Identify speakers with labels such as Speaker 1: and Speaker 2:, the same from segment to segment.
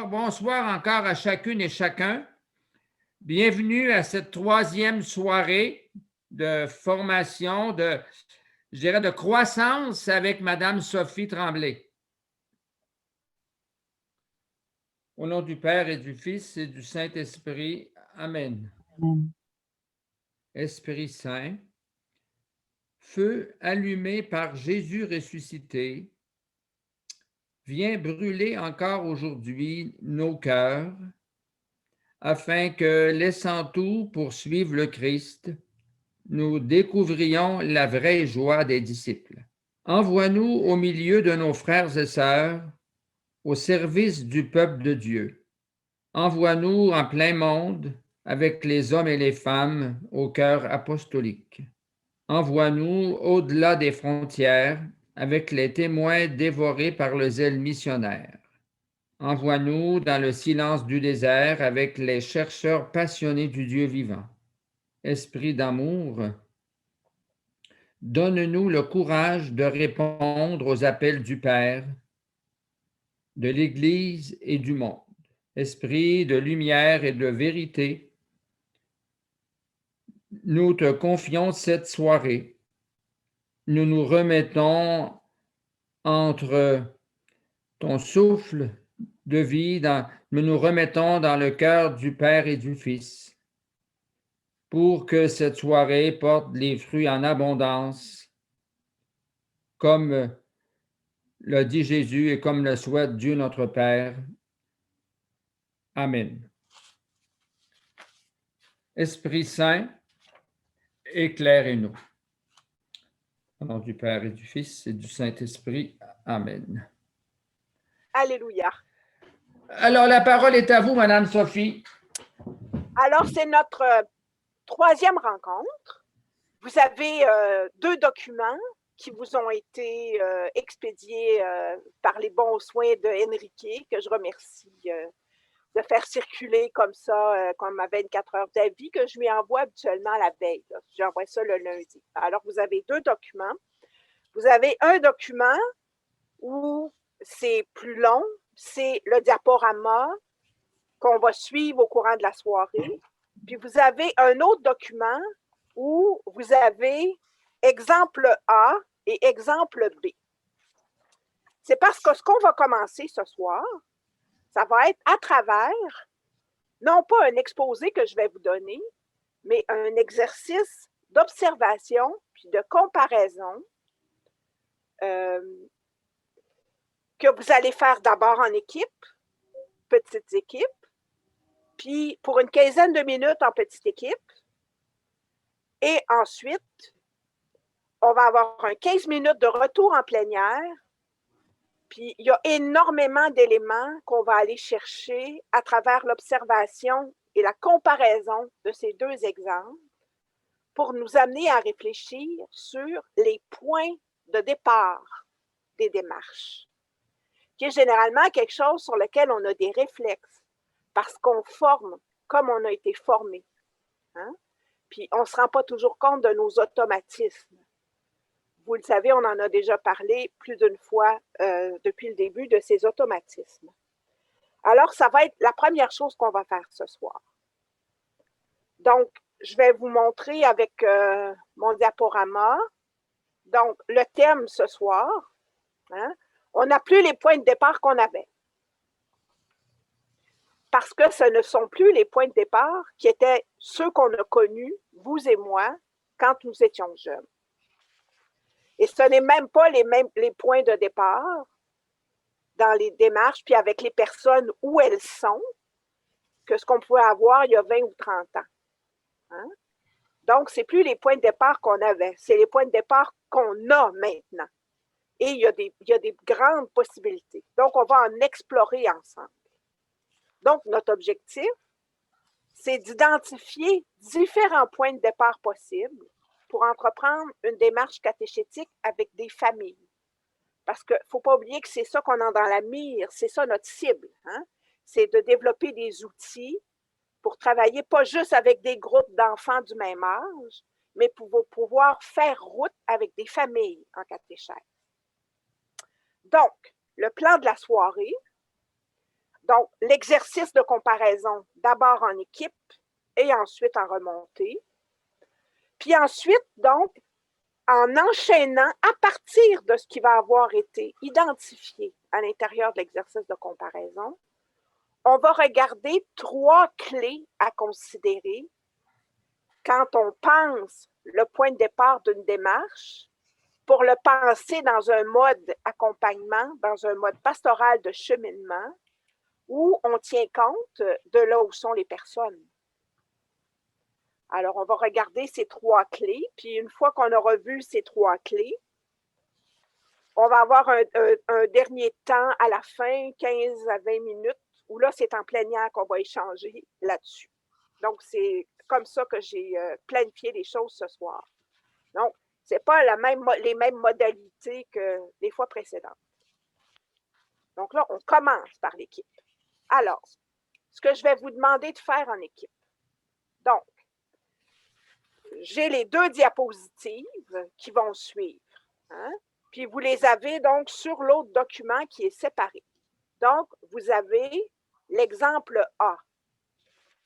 Speaker 1: Bonsoir, bonsoir encore à chacune et chacun. Bienvenue à cette troisième soirée de formation, je dirais, de croissance avec Madame Sophie Tremblay. Au nom du Père et du Fils et du Saint-Esprit. Amen.
Speaker 2: Amen.
Speaker 1: Esprit Saint, feu allumé par Jésus ressuscité, viens brûler encore aujourd'hui nos cœurs, afin que, laissant tout pour suivre le Christ, nous découvrions la vraie joie des disciples. Envoie-nous au milieu de nos frères et sœurs, au service du peuple de Dieu. Envoie-nous en plein monde, avec les hommes et les femmes au cœur apostolique. Envoie-nous au-delà des frontières, avec les témoins dévorés par le zèle missionnaire. Envoie-nous dans le silence du désert avec les chercheurs passionnés du Dieu vivant. Esprit d'amour, donne-nous le courage de répondre aux appels du Père, de l'Église et du monde. Esprit de lumière et de vérité, nous te confions cette soirée. Nous nous remettons entre ton souffle de vie, nous nous remettons dans le cœur du Père et du Fils, pour que cette soirée porte les fruits en abondance, comme le dit Jésus et comme le souhaite Dieu notre Père. Amen. Esprit Saint, éclairez-nous. Au nom du Père et du Fils et du Saint-Esprit. Amen.
Speaker 3: Alléluia.
Speaker 1: Alors, la parole est à vous, Madame Sophie.
Speaker 3: Alors, c'est notre troisième rencontre. Vous avez deux documents qui vous ont été expédiés par les bons soins de Enrique, que je remercie de faire circuler comme ça, comme à 24 heures d'avis, que je lui envoie habituellement la veille. J'envoie ça le lundi. Alors, vous avez deux documents. Vous avez un document où c'est plus long, c'est le diaporama qu'on va suivre au courant de la soirée. Puis vous avez un autre document où vous avez exemple A et exemple B. C'est parce que ce qu'on va commencer ce soir, ça va être à travers, non pas un exposé que je vais vous donner, mais un exercice d'observation puis de comparaison que vous allez faire d'abord en équipe, petites équipes, puis pour une quinzaine de minutes en petite équipe. Et ensuite, on va avoir un 15 minutes de retour en plénière. Puis il y a énormément d'éléments qu'on va aller chercher à travers l'observation et la comparaison de ces deux exemples pour nous amener à réfléchir sur les points de départ des démarches, qui est généralement quelque chose sur lequel on a des réflexes parce qu'on forme comme on a été formé. Hein? Puis on ne se rend pas toujours compte de nos automatismes. Vous le savez, on en a déjà parlé plus d'une fois depuis le début de ces automatismes. Alors, ça va être la première chose qu'on va faire ce soir. Donc, je vais vous montrer avec mon diaporama. Donc, le thème ce soir, hein, on n'a plus les points de départ qu'on avait. Parce que ce ne sont plus les points de départ qui étaient ceux qu'on a connus, vous et moi, quand nous étions jeunes. Et ce n'est même pas les points de départ dans les démarches, puis avec les personnes où elles sont, que ce qu'on pouvait avoir il y a 20 ou 30 ans. Hein? Donc, ce n'est plus les points de départ qu'on avait, c'est les points de départ qu'on a maintenant. Et il y a des grandes possibilités. Donc, on va en explorer ensemble. Donc, notre objectif, c'est d'identifier différents points de départ possibles pour entreprendre une démarche catéchétique avec des familles. Parce qu'il ne faut pas oublier que c'est ça qu'on a dans la mire, c'est ça notre cible. Hein? C'est de développer des outils pour travailler pas juste avec des groupes d'enfants du même âge, mais pour pouvoir faire route avec des familles en catéchèse. Donc, le plan de la soirée. Donc, l'exercice de comparaison, d'abord en équipe et ensuite en remontée. Puis ensuite, donc, en enchaînant à partir de ce qui va avoir été identifié à l'intérieur de l'exercice de comparaison, on va regarder 3 clés à considérer quand on pense le point de départ d'une démarche pour le penser dans un mode accompagnement, dans un mode pastoral de cheminement, où on tient compte de là où sont les personnes. Alors, on va regarder ces 3 clés, puis une fois qu'on aura vu ces 3 clés, on va avoir un dernier temps à la fin, 15 à 20 minutes, où là, c'est en plénière qu'on va échanger là-dessus. Donc, c'est comme ça que j'ai planifié les choses ce soir. Donc, ce n'est pas les mêmes modalités que les fois précédentes. Donc là, on commence par l'équipe. Alors, ce que je vais vous demander de faire en équipe. Donc, j'ai les 2 diapositives qui vont suivre. Hein? Puis vous les avez donc sur l'autre document qui est séparé. Donc, vous avez l'exemple A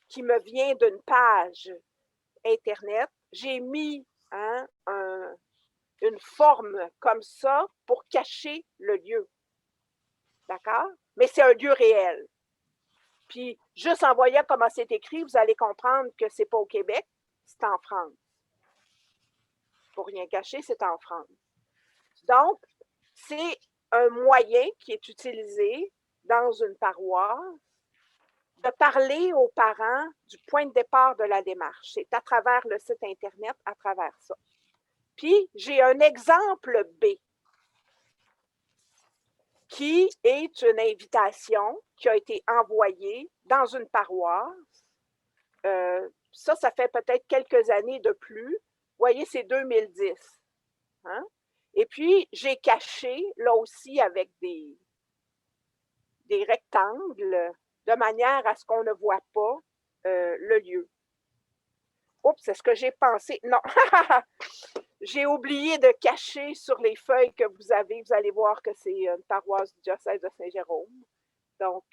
Speaker 3: qui me vient d'une page Internet. J'ai mis une forme comme ça pour cacher le lieu. D'accord? Mais c'est un lieu réel. Puis, juste en voyant comment c'est écrit, vous allez comprendre que ce n'est pas au Québec, c'est en France. Pour rien cacher, c'est en France. Donc, c'est un moyen qui est utilisé dans une paroisse de parler aux parents du point de départ de la démarche. C'est à travers le site Internet, à travers ça. Puis, j'ai un exemple B qui est une invitation qui a été envoyée dans une paroisse. Ça fait peut-être quelques années de plus. Vous voyez, c'est 2010. Hein? Et puis, j'ai caché, là aussi, avec des rectangles, de manière à ce qu'on ne voit pas le lieu. Oups, c'est ce que j'ai pensé. Non, j'ai oublié de cacher sur les feuilles que vous avez. Vous allez voir que c'est une paroisse du diocèse de Saint-Jérôme. Donc,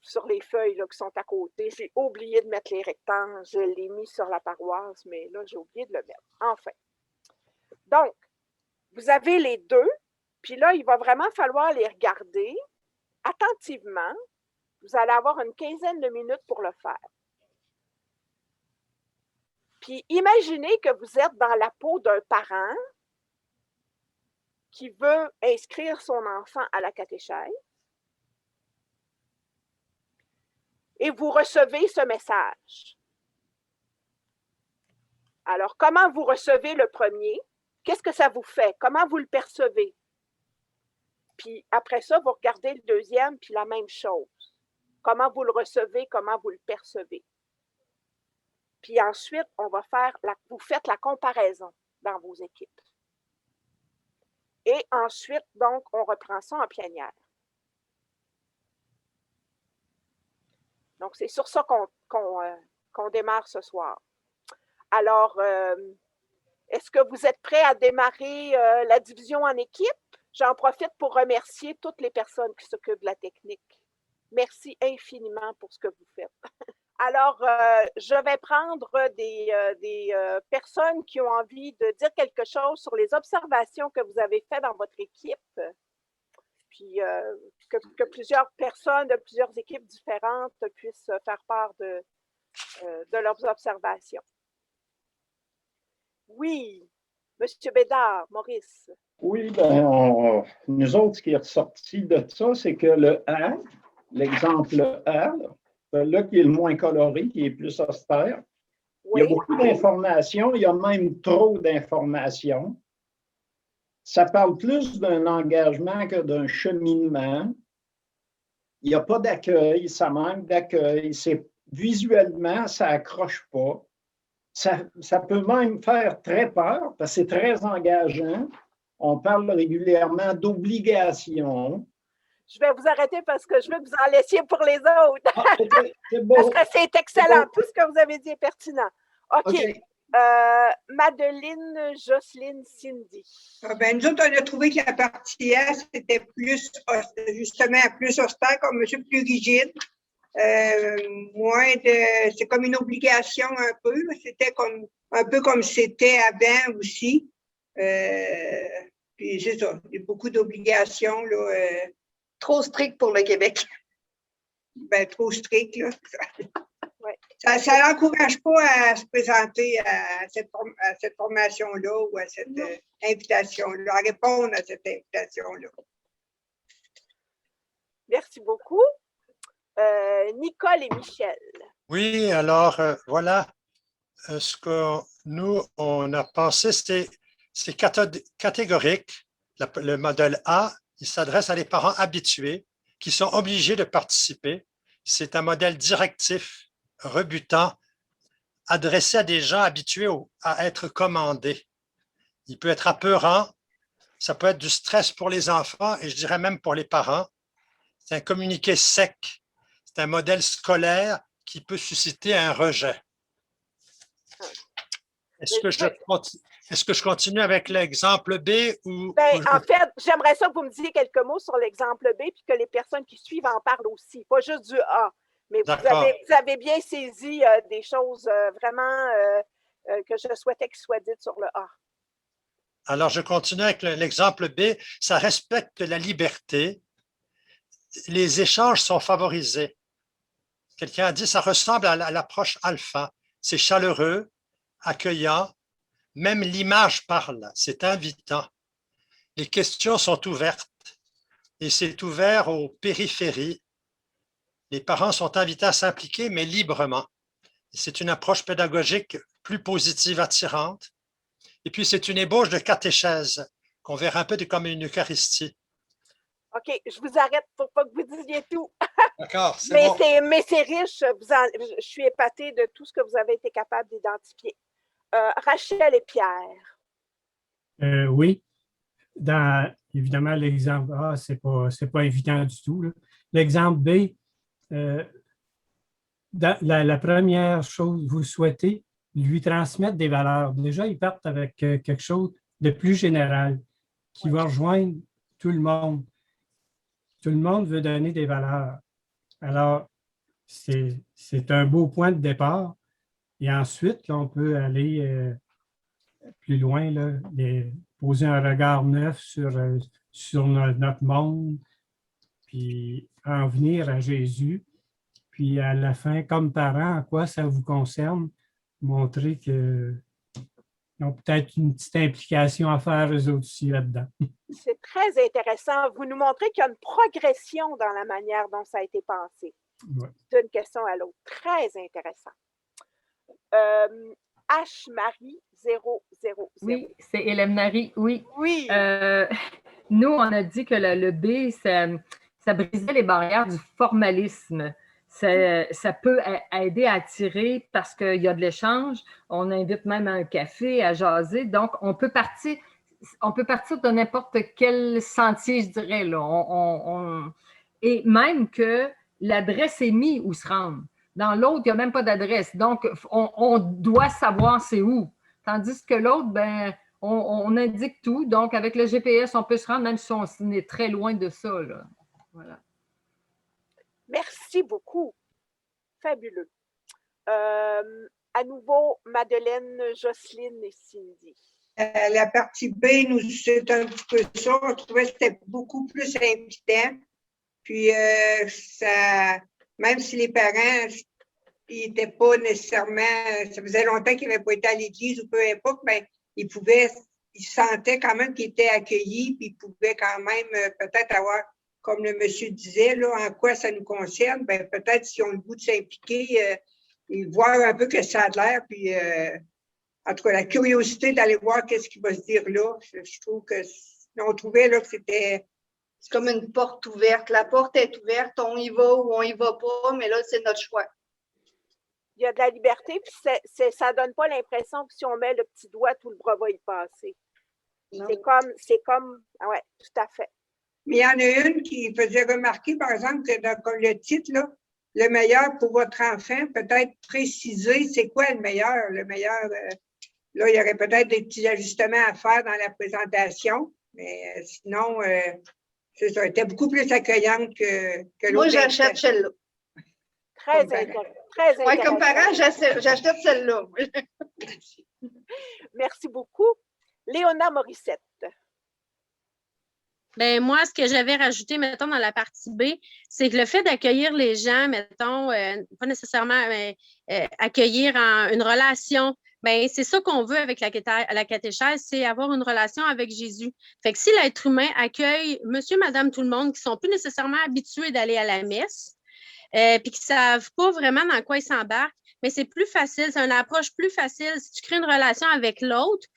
Speaker 3: sur les feuilles là, qui sont à côté, j'ai oublié de mettre les rectangles. Je l'ai mis sur la paroisse, mais là, j'ai oublié de le mettre. Enfin. Donc, vous avez les 2, puis là, il va vraiment falloir les regarder attentivement. Vous allez avoir une quinzaine de minutes pour le faire. Puis imaginez que vous êtes dans la peau d'un parent qui veut inscrire son enfant à la catéchèse et vous recevez ce message. Alors, comment vous recevez le premier? Qu'est-ce que ça vous fait? Comment vous le percevez? Puis après ça, vous regardez le deuxième, puis la même chose. Comment vous le recevez? Comment vous le percevez? Puis ensuite, vous faites la comparaison dans vos équipes. Et ensuite, donc, on reprend ça en plénière. Donc, c'est sur ça qu'on démarre ce soir. Alors, est-ce que vous êtes prêts à démarrer la division en équipe? J'en profite pour remercier toutes les personnes qui s'occupent de la technique. Merci infiniment pour ce que vous faites. Alors, je vais prendre des personnes qui ont envie de dire quelque chose sur les observations que vous avez faites dans votre équipe, puis que plusieurs personnes de plusieurs équipes différentes puissent faire part de leurs observations. Oui, M. Bédard, Maurice.
Speaker 2: Oui, bien, nous autres, ce qui est ressorti de ça, c'est que le A, l'exemple A, là qui est le moins coloré, qui est plus austère, oui. Il y a beaucoup d'informations, il y a même trop d'informations. Ça parle plus d'un engagement que d'un cheminement. Il n'y a pas d'accueil, ça manque d'accueil. Visuellement, ça n'accroche pas. Ça peut même faire très peur parce que c'est très engageant. On parle régulièrement d'obligation.
Speaker 3: Je vais vous arrêter parce que je veux que vous en laissiez pour les autres.
Speaker 2: C'est beau.
Speaker 3: Parce que c'est excellent. Tout ce que vous avez dit est pertinent. OK. Madeline, Jocelyne, Cindy.
Speaker 4: Nous autres, on a trouvé que la partie A, c'était plus, justement, plus austère, comme monsieur, plus rigide. C'est comme une obligation un peu. C'était comme un peu comme c'était avant aussi. Puis c'est ça, il y a beaucoup d'obligations.
Speaker 5: Trop strict pour le Québec.
Speaker 4: Trop strict. Là.
Speaker 3: Ouais.
Speaker 4: Ça l'encourage pas à se présenter à cette formation-là ou à cette invitation-là, à répondre à cette invitation-là.
Speaker 3: Merci beaucoup. Nicole et Michel.
Speaker 6: Oui, alors voilà ce que nous, on a pensé, c'est catégorique. Le modèle A, il s'adresse à des parents habitués qui sont obligés de participer. C'est un modèle directif, rebutant, adressé à des gens habitués à être commandés. Il peut être apeurant, ça peut être du stress pour les enfants et je dirais même pour les parents. C'est un communiqué sec. C'est un modèle scolaire qui peut susciter un rejet. Est-ce que je continue avec l'exemple B ou…
Speaker 3: En fait, j'aimerais ça que vous me disiez quelques mots sur l'exemple B puis que les personnes qui suivent en parlent aussi, pas juste du A. Mais vous avez bien saisi des choses vraiment que je souhaitais qu'ils soient dites sur le A.
Speaker 6: Alors, je continue avec l'exemple B. Ça respecte la liberté. Les échanges sont favorisés. Quelqu'un a dit, ça ressemble à l'approche alpha. C'est chaleureux, accueillant, même l'image parle, c'est invitant. Les questions sont ouvertes et c'est ouvert aux périphéries. Les parents sont invités à s'impliquer, mais librement. C'est une approche pédagogique plus positive, attirante. Et puis, c'est une ébauche de catéchèse qu'on verra un peu comme une Eucharistie.
Speaker 3: OK, je vous arrête pour pas que vous disiez tout.
Speaker 6: D'accord, c'est
Speaker 3: mais
Speaker 6: bon.
Speaker 3: c'est riche. Je suis épatée de tout ce que vous avez été capable d'identifier. Rachel et Pierre.
Speaker 7: Oui. Évidemment, l'exemple A, c'est pas évident du tout. L'exemple B, la première chose, vous souhaitez lui transmettre des valeurs. Déjà, ils partent avec quelque chose de plus général qui va rejoindre tout le monde. Tout le monde veut donner des valeurs. Alors, c'est un beau point de départ. Et ensuite, là, on peut aller plus loin, là, poser un regard neuf sur notre monde, puis en venir à Jésus. Puis à la fin, comme parents, en quoi ça vous concerne, montrer qu'ils ont peut-être une petite implication à faire eux autres aussi là-dedans.
Speaker 3: C'est très intéressant. Vous nous montrez qu'il y a une progression dans la manière dont ça a été pensé.
Speaker 7: Ouais.
Speaker 3: D'une question à l'autre. Très intéressant. H-Marie 000.
Speaker 8: Oui, c'est Hélène Marie, oui.
Speaker 3: Oui.
Speaker 8: Nous, on a dit que le B, ça brisait les barrières du formalisme. Ça peut aider à attirer parce qu'il y a de l'échange. On invite même à un café, à jaser. Donc, on peut partir de n'importe quel sentier, je dirais. Là. Et même que l'adresse est mise où se rendre. Dans l'autre, il n'y a même pas d'adresse. Donc, on doit savoir c'est où. Tandis que l'autre, on indique tout. Donc, avec le GPS, on peut se rendre, même si on est très loin de ça. Là. Voilà.
Speaker 3: Merci beaucoup. Fabuleux. À nouveau, Madeleine, Jocelyne et Cindy.
Speaker 4: La partie B, c'est un petit peu ça. On trouvait que c'était beaucoup plus invitant. Puis, même si les parents, ils n'étaient pas nécessairement, ça faisait longtemps qu'ils n'avaient pas été à l'église ou peu importe, mais ils sentaient quand même qu'ils étaient accueillis, puis ils pouvaient quand même peut-être avoir, comme le monsieur disait, là, en quoi ça nous concerne, peut-être s'ils ont le goût de s'impliquer, et voir un peu que ça a l'air, puis en tout cas, la curiosité d'aller voir qu'est-ce qui va se dire là. Je trouve on trouvait là que c'était…
Speaker 5: C'est comme une porte ouverte. La porte est ouverte, on y va ou on y va pas, mais là, c'est notre choix.
Speaker 3: Il y a de la liberté, puis ça ne donne pas l'impression que si on met le petit doigt, tout le bras va y passer. C'est comme, oui, tout à fait.
Speaker 4: Mais il y en a une qui faisait remarquer, par exemple, que dans le titre, là, le meilleur pour votre enfant, peut-être préciser c'est quoi le meilleur Là, il y aurait peut-être des petits ajustements à faire dans la présentation, mais sinon, c'est ça, elle était beaucoup plus accueillante que l'autre.
Speaker 5: Moi, j'achète
Speaker 4: invitation.
Speaker 5: celle-là.
Speaker 3: Très
Speaker 4: Comme parent.
Speaker 3: intéressant. Très
Speaker 5: Oui, comme
Speaker 3: intéressant.
Speaker 5: parent, j'achète celle-là.
Speaker 3: Merci beaucoup. Léona Morissette.
Speaker 9: Ben moi, ce que j'avais rajouté, mettons, dans la partie B, c'est que le fait d'accueillir les gens, mettons, pas nécessairement accueillir une relation, ben c'est ça qu'on veut avec la catéchèse, c'est avoir une relation avec Jésus. Fait que si l'être humain accueille monsieur, madame, tout le monde qui ne sont plus nécessairement habitués d'aller à la messe, puis qui ne savent pas vraiment dans quoi ils s'embarquent, mais c'est plus facile, c'est une approche plus facile. Si tu crées une relation avec l'autre,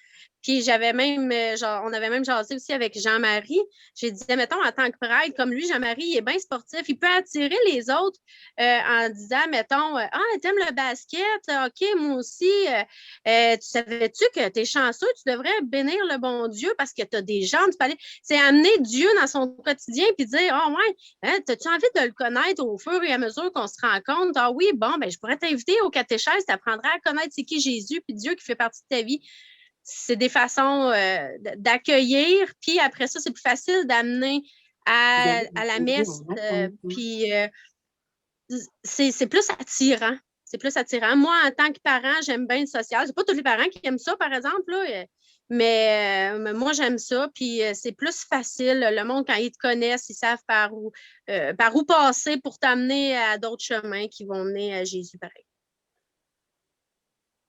Speaker 9: puis j'avais même, on avait même jasé aussi avec Jean-Marie. J'ai dit, mettons, en tant que prêtre, comme lui, Jean-Marie, il est bien sportif. Il peut attirer les autres en disant, mettons, ah, t'aimes le basket? OK, moi aussi. Tu savais-tu que t'es chanceux? Tu devrais bénir le bon Dieu parce que tu as des gens du palais. C'est amener Dieu dans son quotidien puis dire, ah, ouais, hein, as-tu envie de le connaître au fur et à mesure qu'on se rencontre? Ah oui, bon, ben, je pourrais t'inviter au catéchèse, tu apprendras à connaître c'est qui Jésus puis Dieu qui fait partie de ta vie. C'est des façons d'accueillir, puis après ça, c'est plus facile d'amener à la messe, puis c'est plus attirant. C'est plus attirant. Moi, en tant que parent, j'aime bien le social. C'est pas tous les parents qui aiment ça, par exemple, là, mais moi, j'aime ça, puis c'est plus facile. Le monde, quand ils te connaissent, ils savent par où passer pour t'amener à d'autres chemins qui vont mener à Jésus, pareil.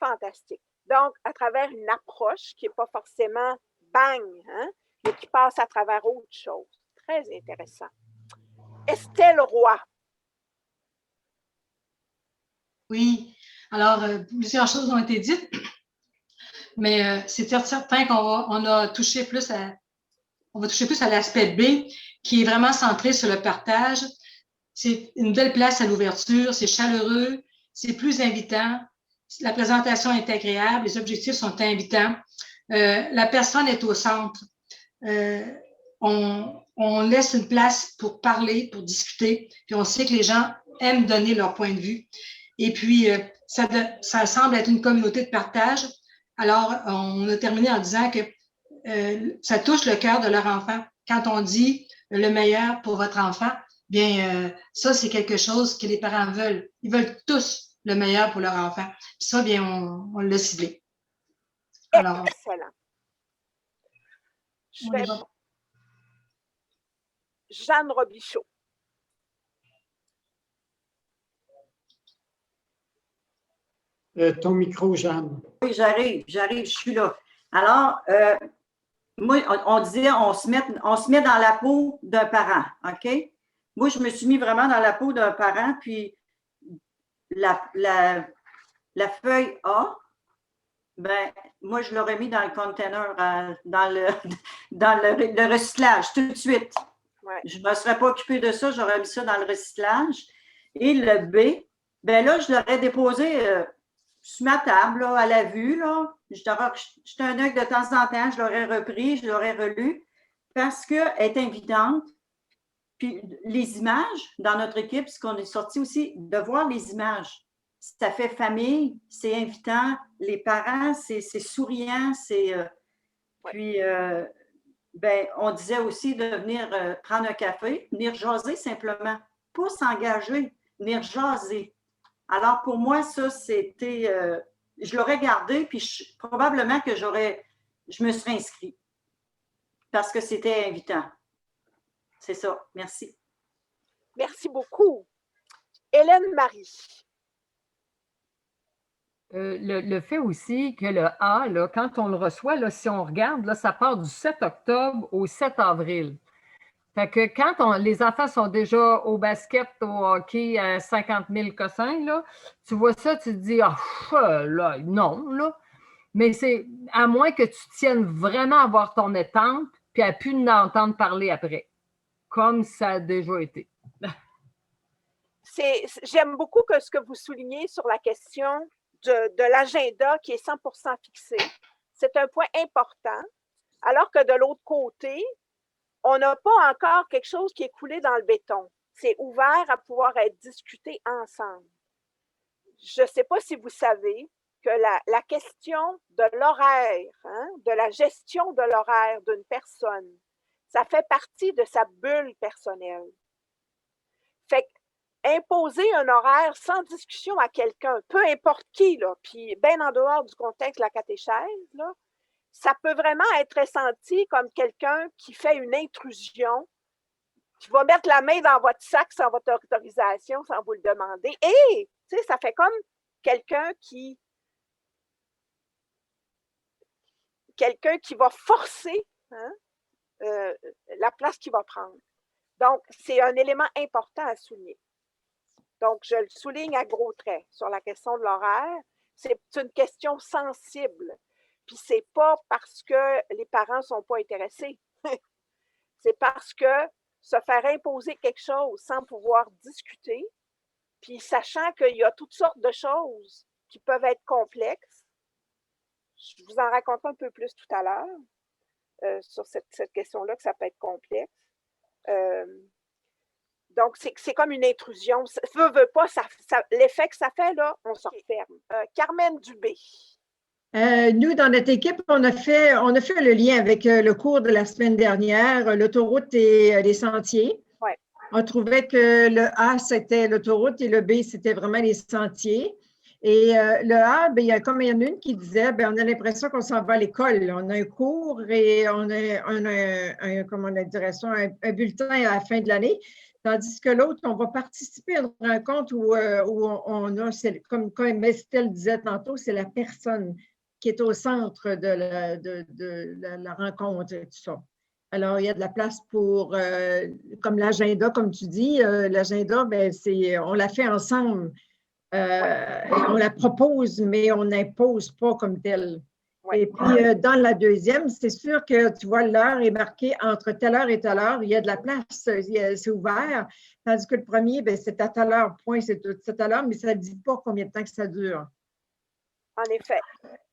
Speaker 3: Fantastique. Donc, à travers une approche qui n'est pas forcément bang, hein, mais qui passe à travers autre chose. Très intéressant. Estelle Roy.
Speaker 10: Oui, alors plusieurs choses ont été dites, mais c'est certain qu'on va toucher plus à l'aspect B, qui est vraiment centré sur le partage. C'est une belle place à l'ouverture, c'est chaleureux, c'est plus invitant. La présentation est agréable, les objectifs sont invitants. La personne est au centre. On laisse une place pour parler, pour discuter, puis on sait que les gens aiment donner leur point de vue. Et puis, ça semble être une communauté de partage. Alors, on a terminé en disant que ça touche le cœur de leur enfant. Quand on dit le meilleur pour votre enfant, bien, ça, c'est quelque chose que les parents veulent. Ils veulent tous le meilleur pour leur enfant. Puis ça, bien, on l'a ciblé. Alors,
Speaker 3: excellent. Jeanne Robichaud.
Speaker 11: Ton micro, Jeanne.
Speaker 12: Oui, j'arrive, je suis là. Alors, moi, on disait, on se met dans la peau d'un parent, OK? Moi, je me suis mis vraiment dans la peau d'un parent, puis la feuille A, ben, moi, je l'aurais mis dans le container, dans le recyclage, tout de suite.
Speaker 3: Ouais.
Speaker 12: Je ne me serais pas occupée de ça, j'aurais mis ça dans le recyclage. Et le B, ben là, je l'aurais déposé sur ma table, là, à la vue, là. J'étais un œil de temps en temps, je l'aurais repris, je l'aurais relu, parce qu'elle est évidente. Puis les images dans notre équipe, ce qu'on est sorti aussi, de voir les images. Ça fait famille, c'est invitant, les parents, c'est souriant, c'est. Puis, ben, on disait aussi de venir prendre un café, venir jaser simplement, pas s'engager, venir jaser. Alors, pour moi, ça, c'était. Je l'aurais gardé, puis probablement que je me serais inscrite parce que c'était invitant. C'est ça. Merci.
Speaker 3: Merci beaucoup. Hélène Marie.
Speaker 8: Le fait aussi que le A, là, quand on le reçoit, là, si on regarde, là, ça part du 7 octobre au 7 avril. Fait que quand les enfants sont déjà au basket, au hockey à 50 000 cossins, là, tu vois ça, tu te dis, ah, là, non, là. Mais c'est à moins que tu tiennes vraiment à voir ton étante, puis à plus d'entendre parler après, comme ça a déjà été.
Speaker 3: J'aime beaucoup ce que vous soulignez sur la question de l'agenda qui est 100% fixé. C'est un point important, alors que de l'autre côté, on n'a pas encore quelque chose qui est coulé dans le béton. C'est ouvert à pouvoir être discuté ensemble. Je ne sais pas si vous savez, que la question de l'horaire, hein, de la gestion de l'horaire d'une personne, ça fait partie de sa bulle personnelle. Fait qu'imposer un horaire sans discussion à quelqu'un, peu importe qui, là, puis bien en dehors du contexte de la catéchèse, là, ça peut vraiment être ressenti comme quelqu'un qui fait une intrusion, qui va mettre la main dans votre sac sans votre autorisation, sans vous le demander. Et, tu sais, ça fait comme quelqu'un qui va forcer, hein, la place qu'il va prendre. Donc, c'est un élément important à souligner. Donc, je le souligne à gros traits sur la question de l'horaire. C'est une question sensible. Puis, c'est pas parce que les parents ne sont pas intéressés. C'est parce que se faire imposer quelque chose sans pouvoir discuter, puis sachant qu'il y a toutes sortes de choses qui peuvent être complexes. Je vous en raconte un peu plus tout à l'heure sur cette question-là, que ça peut être complexe. Donc, c'est comme une intrusion. Veut pas, l'effet que ça fait, là, on s'en ferme. Carmen Dubé.
Speaker 11: Nous, dans notre équipe, on a fait le lien avec le cours de la semaine dernière, l'autoroute et les sentiers.
Speaker 3: Ouais.
Speaker 11: On trouvait que le A, c'était l'autoroute et le B, c'était vraiment les sentiers. Et le A, bien, il y en a une qui disait, bien, on a l'impression qu'on s'en va à l'école. On a un cours et on a comment on dirait ça, un bulletin à la fin de l'année. Tandis que l'autre, on va participer à une rencontre où on a, comme Estelle disait tantôt, c'est la personne qui est au centre de la rencontre et tout ça. Alors, il y a de la place pour, comme l'agenda, comme tu dis, l'agenda, bien, on la fait ensemble. On la propose, mais on n'impose pas comme telle.
Speaker 3: Ouais.
Speaker 11: Et puis, dans la deuxième, c'est sûr que tu vois, l'heure est marquée entre telle heure et telle heure. Il y a de la place, c'est ouvert. Tandis que le premier, bien, c'est à telle heure, point, c'est à telle heure, mais ça ne dit pas combien de temps que ça dure.
Speaker 3: En effet.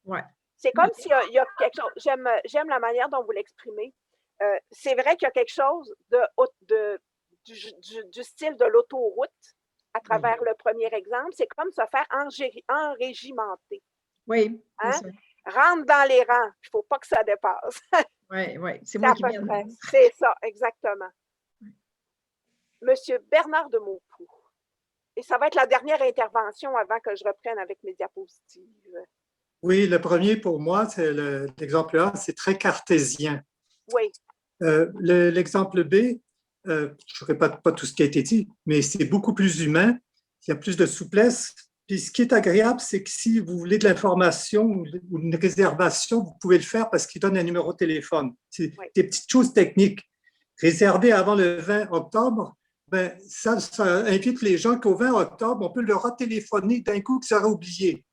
Speaker 11: Ouais.
Speaker 3: C'est comme s'il y a quelque chose. J'aime la manière dont vous l'exprimez. C'est vrai qu'il y a quelque chose du style de l'autoroute à travers le premier exemple. C'est comme se faire enrégimenter.
Speaker 11: Oui.
Speaker 3: Hein? Rentre dans les rangs. Il ne faut pas que ça dépasse.
Speaker 11: Oui, oui. C'est moi qui viens.
Speaker 3: C'est ça, exactement. Monsieur Bernard de Maupoux. Et ça va être la dernière intervention avant que je reprenne avec mes diapositives.
Speaker 6: Oui, le premier pour moi, c'est l'exemple A, c'est très cartésien.
Speaker 3: Oui.
Speaker 6: L'exemple B, je ne répète pas tout ce qui a été dit, mais c'est beaucoup plus humain, il y a plus de souplesse. Puis ce qui est agréable, c'est que si vous voulez de l'information ou une réservation, vous pouvez le faire parce qu'il donne un numéro de téléphone. C'est des petites choses techniques. Réserver avant le 20 octobre, ben, ça invite les gens qu'au 20 octobre, on peut leur retéléphoner d'un coup qu'ils auraient oublié.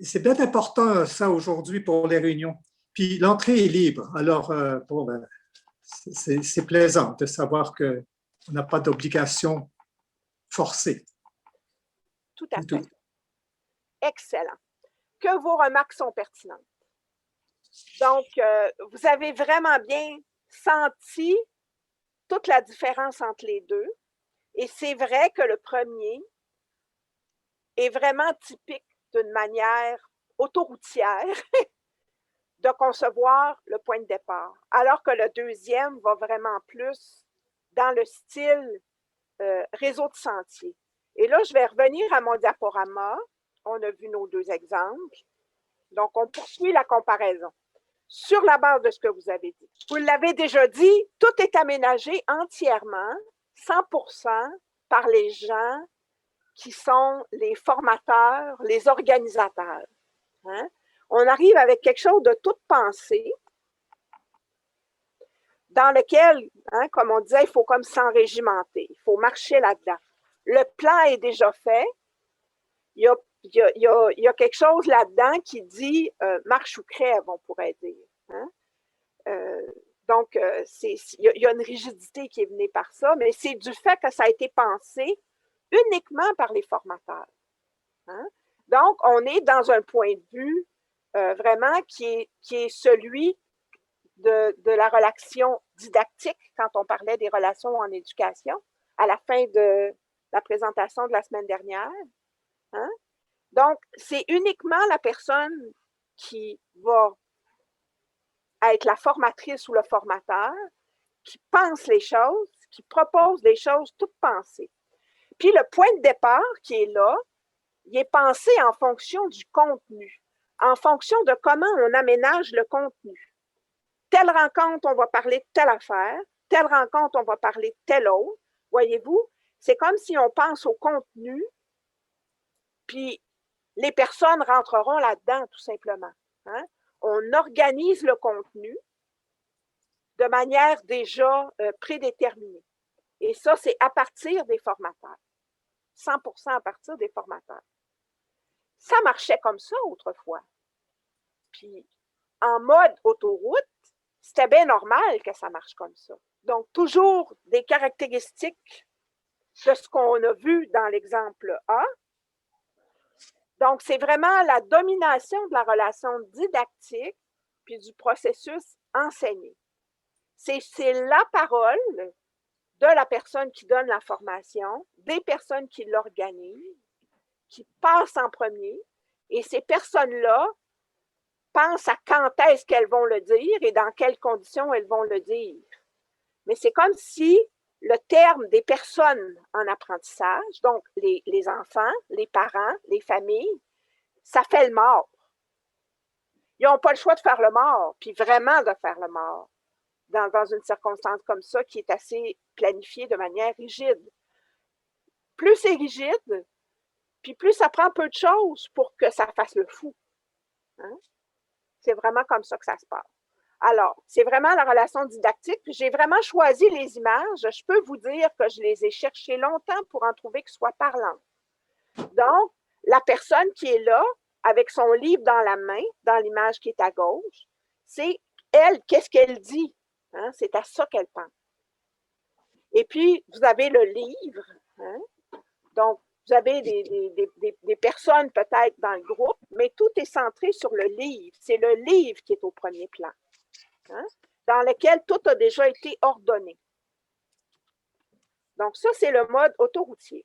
Speaker 6: C'est bien important, ça, aujourd'hui, pour les réunions. Puis l'entrée est libre. Alors, c'est plaisant de savoir qu'on n'a pas d'obligation forcée.
Speaker 3: Tout à fait. Excellent. Que vos remarques sont pertinentes. Donc, vous avez vraiment bien senti toute la différence entre les deux. Et c'est vrai que le premier est vraiment typique d'une manière autoroutière de concevoir le point de départ, alors que le deuxième va vraiment plus dans le style réseau de sentiers. Et là, je vais revenir à mon diaporama. On a vu nos deux exemples. Donc, on poursuit la comparaison sur la base de ce que vous avez dit. Vous l'avez déjà dit, tout est aménagé entièrement, 100% par les gens qui sont les formateurs, les organisateurs. Hein? On arrive avec quelque chose de toute pensée dans lequel, hein, comme on disait, il faut comme s'enrégimenter, il faut marcher là-dedans. Le plan est déjà fait. Il y a quelque chose là-dedans qui dit marche ou crève, on pourrait dire. Hein? Donc, il y a une rigidité qui est venue par ça, mais c'est du fait que ça a été pensé uniquement par les formateurs. Hein? Donc, on est dans un point de vue vraiment qui est celui de la relation didactique, quand on parlait des relations en éducation, à la fin de la présentation de la semaine dernière. Hein? Donc, c'est uniquement la personne qui va être la formatrice ou le formateur qui pense les choses, qui propose les choses toutes pensées. Puis le point de départ qui est là, il est pensé en fonction du contenu, en fonction de comment on aménage le contenu. Telle rencontre, on va parler de telle affaire, telle rencontre, on va parler de telle autre. Voyez-vous, c'est comme si on pense au contenu, puis les personnes rentreront là-dedans, tout simplement. Hein? On organise le contenu de manière déjà prédéterminée. Et ça, c'est à partir des formateurs. 100% à partir des formateurs. Ça marchait comme ça autrefois. Puis, en mode autoroute, c'était bien normal que ça marche comme ça. Donc, toujours des caractéristiques de ce qu'on a vu dans l'exemple A. Donc, c'est vraiment la domination de la relation didactique puis du processus enseigné. C'est la parole de la personne qui donne la formation, des personnes qui l'organisent, qui passent en premier, et ces personnes-là pensent à quand est-ce qu'elles vont le dire et dans quelles conditions elles vont le dire. Mais c'est comme si le terme des personnes en apprentissage, donc les enfants, les parents, les familles, ça fait le mort. Ils n'ont pas le choix de faire le mort, puis vraiment de faire le mort, dans une circonstance comme ça qui est assez planifiée de manière rigide. Plus c'est rigide, puis plus ça prend peu de choses pour que ça fasse le fou. Hein? C'est vraiment comme ça que ça se passe. Alors, c'est vraiment la relation didactique. Puis j'ai vraiment choisi les images. Je peux vous dire que je les ai cherchées longtemps pour en trouver qui soient parlantes. Donc, la personne qui est là, avec son livre dans la main, dans l'image qui est à gauche, c'est elle, qu'est-ce qu'elle dit? Hein? C'est à ça qu'elle pense. Et puis, vous avez le livre. Hein? Donc, vous avez des personnes peut-être dans le groupe, mais tout est centré sur le livre. C'est le livre qui est au premier plan, hein? Dans lequel tout a déjà été ordonné. Donc, ça, c'est le mode autoroutier.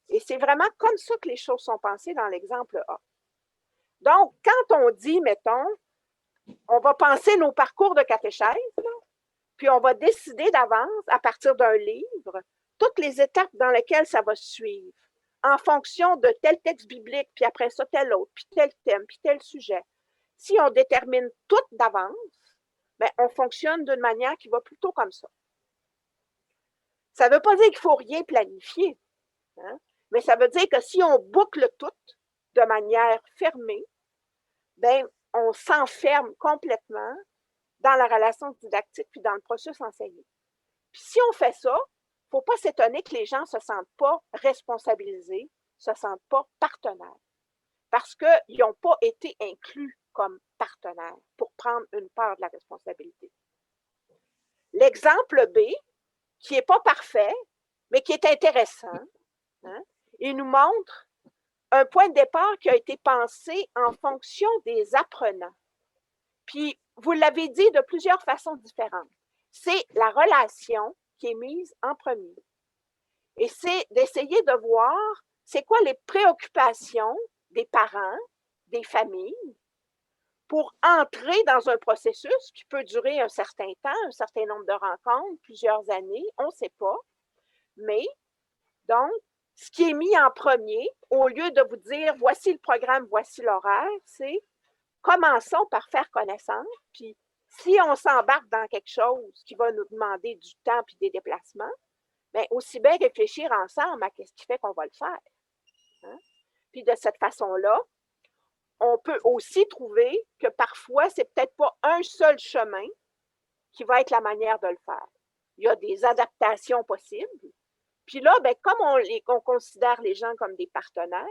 Speaker 3: Et c'est vraiment comme ça que les choses sont pensées dans l'exemple A. Donc, quand on dit, mettons, on va penser nos parcours de catéchèse, là, puis on va décider d'avance, à partir d'un livre, toutes les étapes dans lesquelles ça va suivre, en fonction de tel texte biblique, puis après ça, tel autre, puis tel thème, puis tel sujet. Si on détermine tout d'avance, bien, on fonctionne d'une manière qui va plutôt comme ça. Ça ne veut pas dire qu'il ne faut rien planifier, hein? Mais ça veut dire que si on boucle tout de manière fermée, bien, on s'enferme complètement dans la relation didactique puis dans le processus enseigné. Puis si on fait ça, il ne faut pas s'étonner que les gens ne se sentent pas responsabilisés, ne se sentent pas partenaires, parce qu'ils n'ont pas été inclus comme partenaires pour prendre une part de la responsabilité. L'exemple B, qui n'est pas parfait, mais qui est intéressant, hein, il nous montre un point de départ qui a été pensé en fonction des apprenants. Puis, vous l'avez dit de plusieurs façons différentes. C'est la relation qui est mise en premier. Et c'est d'essayer de voir c'est quoi les préoccupations des parents, des familles, pour entrer dans un processus qui peut durer un certain temps, un certain nombre de rencontres, plusieurs années, on ne sait pas. Mais, donc, ce qui est mis en premier, au lieu de vous dire « voici le programme, voici l'horaire », c'est « commençons par faire connaissance », puis si on s'embarque dans quelque chose qui va nous demander du temps puis des déplacements, bien, aussi bien réfléchir ensemble à ce qui fait qu'on va le faire. Hein? Puis de cette façon-là, on peut aussi trouver que parfois, c'est peut-être pas un seul chemin qui va être la manière de le faire. Il y a des adaptations possibles. Puis là, bien, comme on considère les gens comme des partenaires,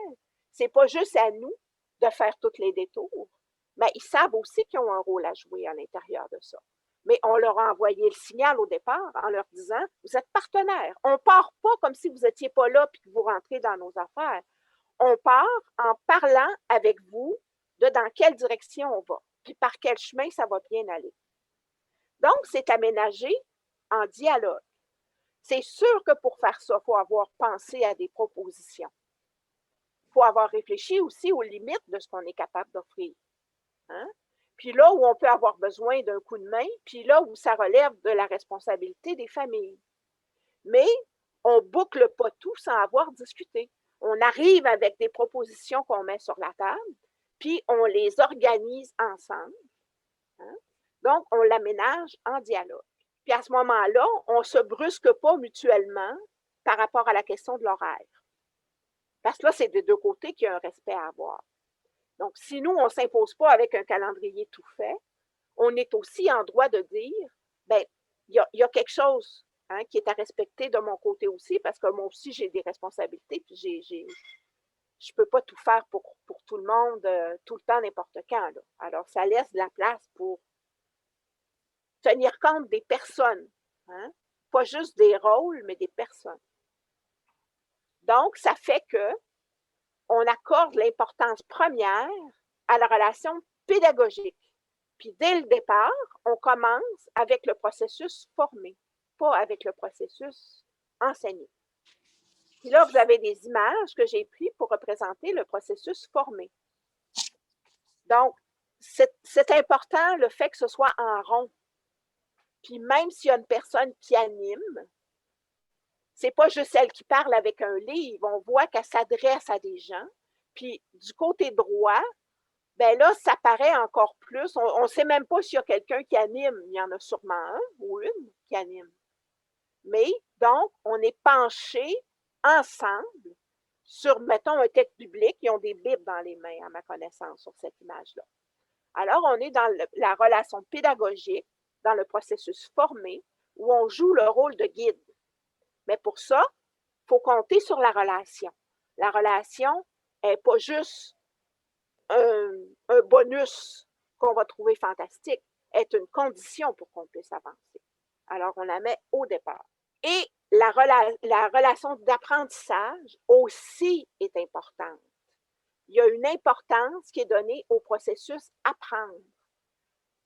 Speaker 3: c'est pas juste à nous de faire tous les détours, mais ils savent aussi qu'ils ont un rôle à jouer à l'intérieur de ça. Mais on leur a envoyé le signal au départ en leur disant « vous êtes partenaires. On ne part pas comme si vous n'étiez pas là puis que vous rentrez dans nos affaires. On part en parlant avec vous de dans quelle direction on va, puis par quel chemin ça va bien aller. » Donc, c'est aménagé en dialogue. C'est sûr que pour faire ça, il faut avoir pensé à des propositions. faut avoir réfléchi aussi aux limites de ce qu'on est capable d'offrir. Hein? Puis là où on peut avoir besoin d'un coup de main, puis là où ça relève de la responsabilité des familles. Mais on ne boucle pas tout sans avoir discuté. On arrive avec des propositions qu'on met sur la table, puis on les organise ensemble. Hein? Donc, on l'aménage en dialogue. Puis à ce moment-là, on ne se brusque pas mutuellement par rapport à la question de l'horaire. Parce que là, c'est des deux côtés qu'il y a un respect à avoir. Donc, si nous, on ne s'impose pas avec un calendrier tout fait, on est aussi en droit de dire, bien, il y a quelque chose qui est à respecter de mon côté aussi, parce que moi aussi, j'ai des responsabilités, puis je ne peux pas tout faire pour tout le monde, tout le temps, n'importe quand. Là. Alors, ça laisse de la place pour tenir compte des personnes, hein? Pas juste des rôles, mais des personnes. Donc, ça fait qu'on accorde l'importance première à la relation pédagogique. Puis, dès le départ, on commence avec le processus formé, pas avec le processus enseigné. Puis là, vous avez des images que j'ai prises pour représenter le processus formé. Donc, c'est important le fait que ce soit en rond. Puis même s'il y a une personne qui anime, c'est pas juste elle qui parle avec un livre, on voit qu'elle s'adresse à des gens. Puis du côté droit, ben là, ça paraît encore plus. On ne sait même pas s'il y a quelqu'un qui anime. Il y en a sûrement un ou une qui anime. Mais donc, on est penché ensemble sur, mettons, un texte biblique. Ils ont des bibles dans les mains, à ma connaissance, sur cette image-là. Alors, on est dans la relation pédagogique, dans le processus formé, où on joue le rôle de guide. Mais pour ça, il faut compter sur la relation. La relation n'est pas juste un bonus qu'on va trouver fantastique, elle est une condition pour qu'on puisse avancer. Alors, on la met au départ. Et la relation d'apprentissage aussi est importante. Il y a une importance qui est donnée au processus apprendre.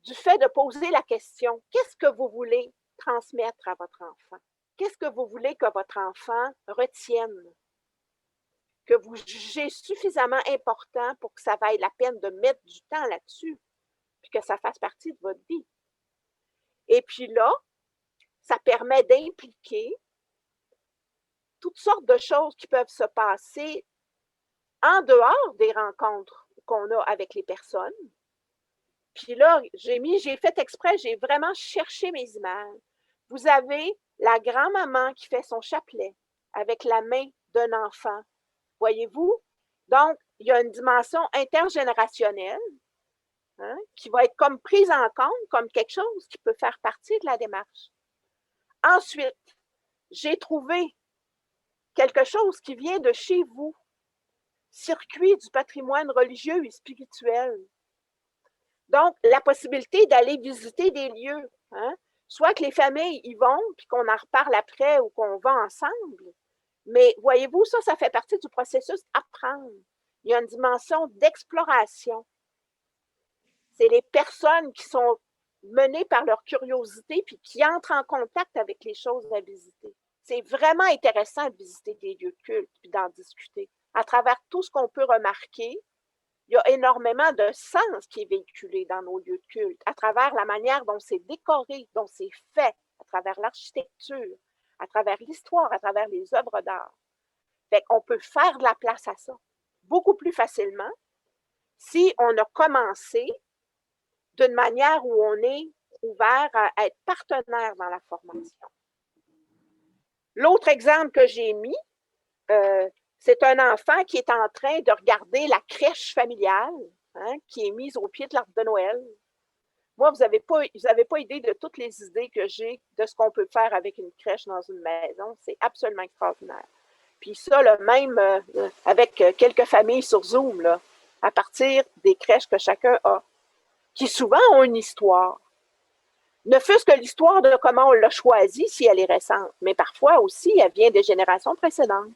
Speaker 3: Du fait de poser la question, qu'est-ce que vous voulez transmettre à votre enfant? Qu'est-ce que vous voulez que votre enfant retienne? Que vous jugez suffisamment important pour que ça vaille la peine de mettre du temps là-dessus, puis que ça fasse partie de votre vie. Et puis là, ça permet d'impliquer toutes sortes de choses qui peuvent se passer en dehors des rencontres qu'on a avec les personnes. Puis là, j'ai fait exprès, j'ai vraiment cherché mes images. Vous avez la grand-maman qui fait son chapelet avec la main d'un enfant. Voyez-vous? Donc, il y a une dimension intergénérationnelle qui va être comme prise en compte comme quelque chose qui peut faire partie de la démarche. Ensuite, j'ai trouvé quelque chose qui vient de chez vous, circuit du patrimoine religieux et spirituel. Donc, la possibilité d'aller visiter des lieux, soit que les familles y vont, puis qu'on en reparle après ou qu'on va ensemble. Mais voyez-vous, ça fait partie du processus apprendre. Il y a une dimension d'exploration. C'est les personnes qui sont menées par leur curiosité puis qui entrent en contact avec les choses à visiter. C'est vraiment intéressant de visiter des lieux de culte puis d'en discuter. À travers tout ce qu'on peut remarquer, il y a énormément de sens qui est véhiculé dans nos lieux de culte, à travers la manière dont c'est décoré, dont c'est fait, à travers l'architecture, à travers l'histoire, à travers les œuvres d'art. Fait qu'on peut faire de la place à ça beaucoup plus facilement si on a commencé d'une manière où on est ouvert à être partenaire dans la formation. L'autre exemple que j'ai mis, c'est un enfant qui est en train de regarder la crèche familiale qui est mise au pied de l'arbre de Noël. Moi, vous n'avez pas idée de toutes les idées que j'ai de ce qu'on peut faire avec une crèche dans une maison. C'est absolument extraordinaire. Puis ça, là, même avec quelques familles sur Zoom, là, à partir des crèches que chacun a, qui souvent ont une histoire. Ne fût-ce que l'histoire de comment on l'a choisie si elle est récente, mais parfois aussi, elle vient des générations précédentes.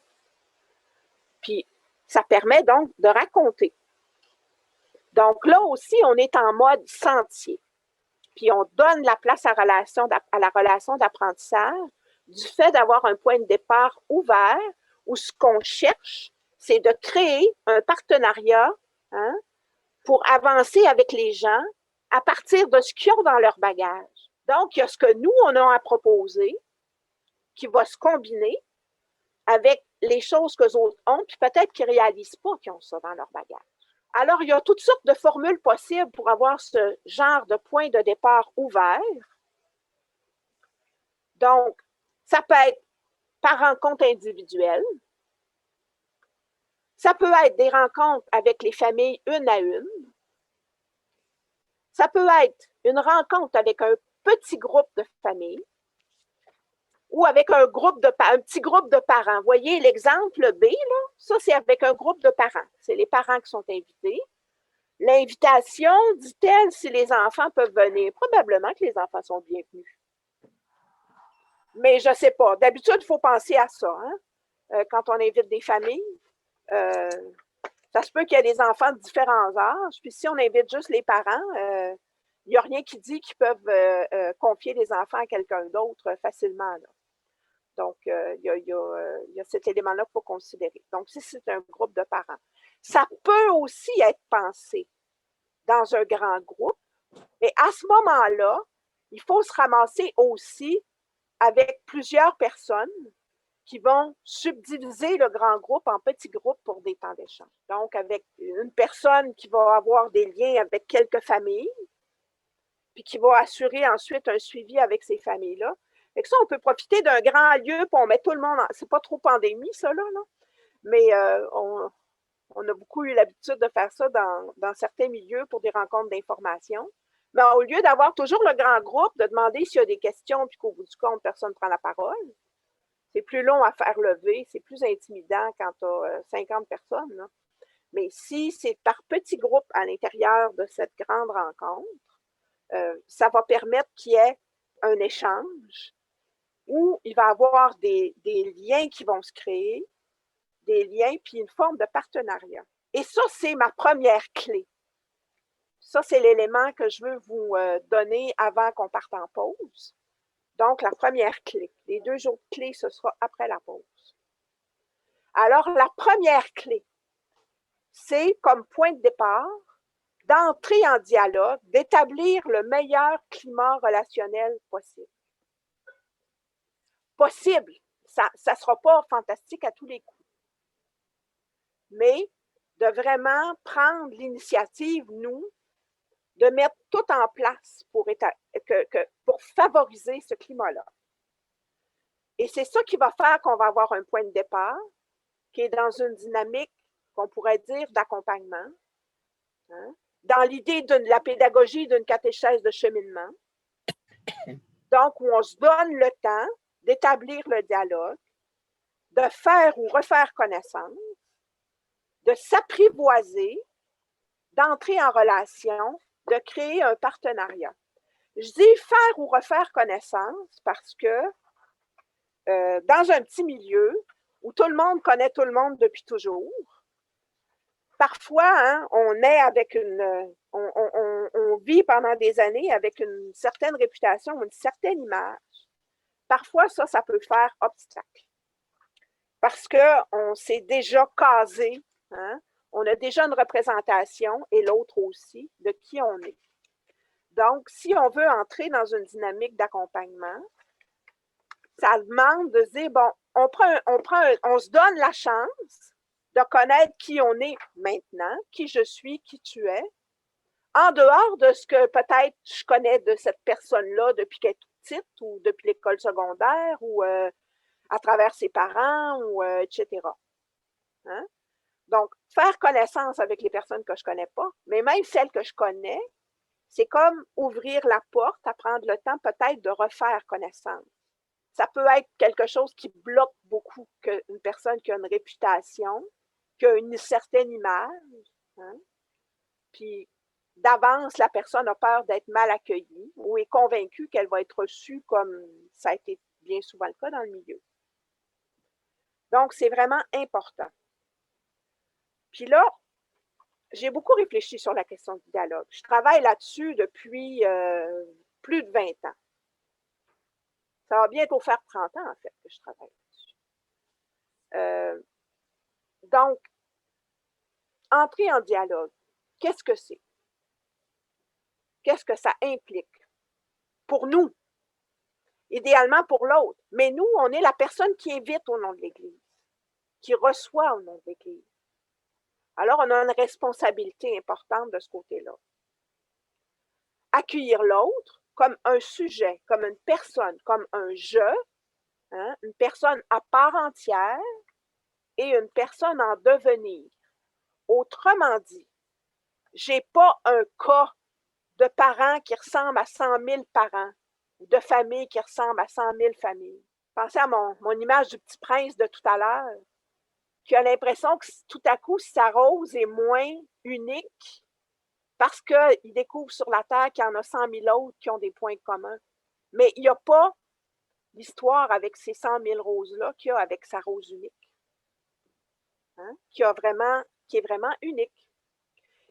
Speaker 3: Puis, ça permet donc de raconter. Donc là aussi, on est en mode sentier. Puis, on donne la place à la relation d'apprentissage du fait d'avoir un point de départ ouvert où ce qu'on cherche, c'est de créer un partenariat, hein, pour avancer avec les gens à partir de ce qu'ils ont dans leur bagage. Donc, il y a ce que nous, on a à proposer qui va se combiner avec les choses qu'eux autres ont, puis peut-être qu'ils ne réalisent pas qu'ils ont ça dans leur bagage. Alors, il y a toutes sortes de formules possibles pour avoir ce genre de point de départ ouvert. Donc, ça peut être par rencontre individuelle. Ça peut être des rencontres avec les familles une à une. Ça peut être une rencontre avec un petit groupe de familles ou avec un petit groupe de parents. Vous voyez l'exemple B, là? Ça, c'est avec un groupe de parents. C'est les parents qui sont invités. L'invitation, dit-elle, si les enfants peuvent venir. Probablement que les enfants sont bienvenus. Mais je ne sais pas. D'habitude, il faut penser à ça, hein? Quand on invite des familles. Ça se peut qu'il y ait des enfants de différents âges. Puis si on invite juste les parents, il n'y a rien qui dit qu'ils peuvent confier les enfants à quelqu'un d'autre facilement, là. Donc, il y a cet élément-là qu'il faut considérer. Donc, si c'est un groupe de parents. Ça peut aussi être pensé dans un grand groupe, mais à ce moment-là, il faut se ramasser aussi avec plusieurs personnes qui vont subdiviser le grand groupe en petits groupes pour des temps d'échange. Donc, avec une personne qui va avoir des liens avec quelques familles, puis qui va assurer ensuite un suivi avec ces familles-là. Et que ça, on peut profiter d'un grand lieu, puis on met tout le monde en... C'est pas trop pandémie, ça, là, mais on a beaucoup eu l'habitude de faire ça dans certains milieux pour des rencontres d'information. Mais au lieu d'avoir toujours le grand groupe, de demander s'il y a des questions, puis qu'au bout du compte, personne ne prend la parole, c'est plus long à faire lever, c'est plus intimidant quand tu as 50 personnes, là. Mais si c'est par petits groupes à l'intérieur de cette grande rencontre, ça va permettre qu'il y ait un échange où il va y avoir des liens qui vont se créer, des liens, puis une forme de partenariat. Et ça, c'est ma première clé. Ça, c'est l'élément que je veux vous donner avant qu'on parte en pause. Donc, la première clé. Les 2 autres clés, ce sera après la pause. Alors, la première clé, c'est comme point de départ d'entrer en dialogue, d'établir le meilleur climat relationnel possible. Possible. Ça ne sera pas fantastique à tous les coups. Mais de vraiment prendre l'initiative, nous, de mettre tout en place pour favoriser ce climat-là. Et c'est ça qui va faire qu'on va avoir un point de départ qui est dans une dynamique qu'on pourrait dire d'accompagnement, hein, dans l'idée de la pédagogie d'une catéchèse de cheminement. Donc, où on se donne le temps d'établir le dialogue, de faire ou refaire connaissance, de s'apprivoiser, d'entrer en relation, de créer un partenariat. Je dis faire ou refaire connaissance parce que dans un petit milieu où tout le monde connaît tout le monde depuis toujours, parfois, hein, on est avec on vit pendant des années avec une certaine réputation, une certaine image. Parfois, ça peut faire obstacle. Parce qu'on s'est déjà casé, hein, on a déjà une représentation, et l'autre aussi, de qui on est. Donc, si on veut entrer dans une dynamique d'accompagnement, ça demande de se dire, bon, on se donne la chance de connaître qui on est maintenant, qui je suis, qui tu es, en dehors de ce que peut-être je connais de cette personne-là depuis qu'elle est toute petite ou depuis l'école secondaire ou à travers ses parents, ou etc. Hein? Donc, faire connaissance avec les personnes que je ne connais pas, mais même celles que je connais, c'est comme ouvrir la porte, à prendre le temps peut-être de refaire connaissance. Ça peut être quelque chose qui bloque beaucoup qu'une personne qui a une réputation, qui a une certaine image, hein? Puis d'avance, la personne a peur d'être mal accueillie ou est convaincue qu'elle va être reçue comme ça a été bien souvent le cas dans le milieu. Donc, c'est vraiment important. Puis là, j'ai beaucoup réfléchi sur la question du dialogue. Je travaille là-dessus depuis plus de 20 ans. Ça va bientôt faire 30 ans, en fait, que je travaille là-dessus. Donc, entrer en dialogue, qu'est-ce que c'est? Qu'est-ce que ça implique? Pour nous, idéalement pour l'autre. Mais nous, on est la personne qui invite au nom de l'Église, qui reçoit au nom de l'Église. Alors, on a une responsabilité importante de ce côté-là. Accueillir l'autre comme un sujet, comme une personne, comme un je, hein, une personne à part entière et une personne en devenir. Autrement dit, j'ai pas un cas de parents qui ressemblent à 100 000 parents ou de familles qui ressemblent à 100 000 familles. Pensez à mon image du petit prince de tout à l'heure, qui a l'impression que tout à coup, sa rose est moins unique parce qu'il découvre sur la Terre qu'il y en a 100 000 autres qui ont des points communs. Mais il n'y a pas l'histoire avec ces 100 000 roses-là qu'il y a avec sa rose unique, hein, qui est vraiment unique.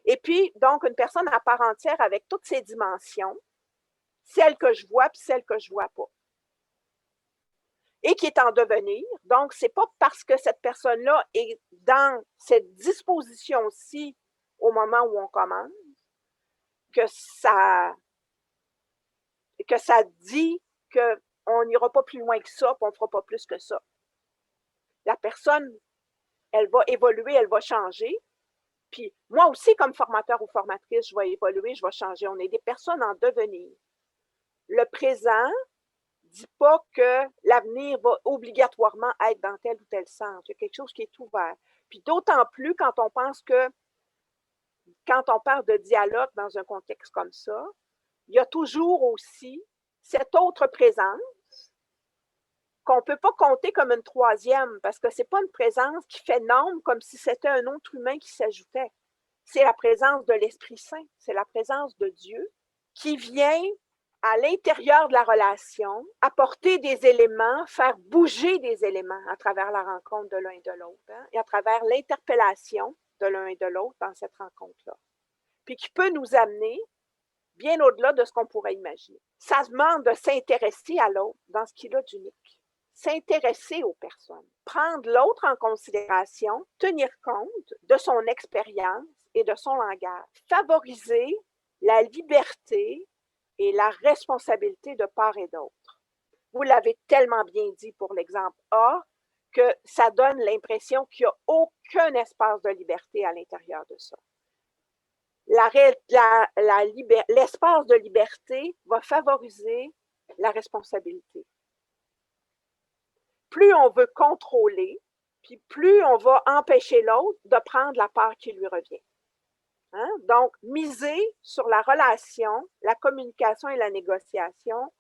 Speaker 3: Et puis, donc, une personne à part entière avec toutes ses dimensions, celle que je vois puis celle que je ne vois pas. Et qui est en devenir. Donc, ce n'est pas parce que cette personne-là est dans cette disposition-ci au moment où on commence que ça dit qu'on n'ira pas plus loin que ça, puis on ne fera pas plus que ça. La personne, elle va évoluer, elle va changer. Puis moi aussi, comme formateur ou formatrice, je vais évoluer, je vais changer. On est des personnes en devenir. Le présent ne dit pas que l'avenir va obligatoirement être dans tel ou tel sens. Il y a quelque chose qui est ouvert. Puis d'autant plus quand on pense que, quand on parle de dialogue dans un contexte comme ça, il y a toujours aussi cette autre présence qu'on ne peut pas compter comme une troisième, parce que ce n'est pas une présence qui fait nombre comme si c'était un autre humain qui s'ajoutait. C'est la présence de l'Esprit Saint, c'est la présence de Dieu qui vient à l'intérieur de la relation apporter des éléments, faire bouger des éléments à travers la rencontre de l'un et de l'autre, hein, et à travers l'interpellation de l'un et de l'autre dans cette rencontre-là. Puis qui peut nous amener bien au-delà de ce qu'on pourrait imaginer. Ça demande de s'intéresser à l'autre dans ce qu'il a d'unique. S'intéresser aux personnes, prendre l'autre en considération, tenir compte de son expérience et de son langage, favoriser la liberté et la responsabilité de part et d'autre. Vous l'avez tellement bien dit pour l'exemple A, que ça donne l'impression qu'il n'y a aucun espace de liberté à l'intérieur de ça. L'espace de liberté va favoriser la responsabilité. Plus on veut contrôler, puis plus on va empêcher l'autre de prendre la part qui lui revient. Hein? Donc, miser sur la relation, la communication et la négociation,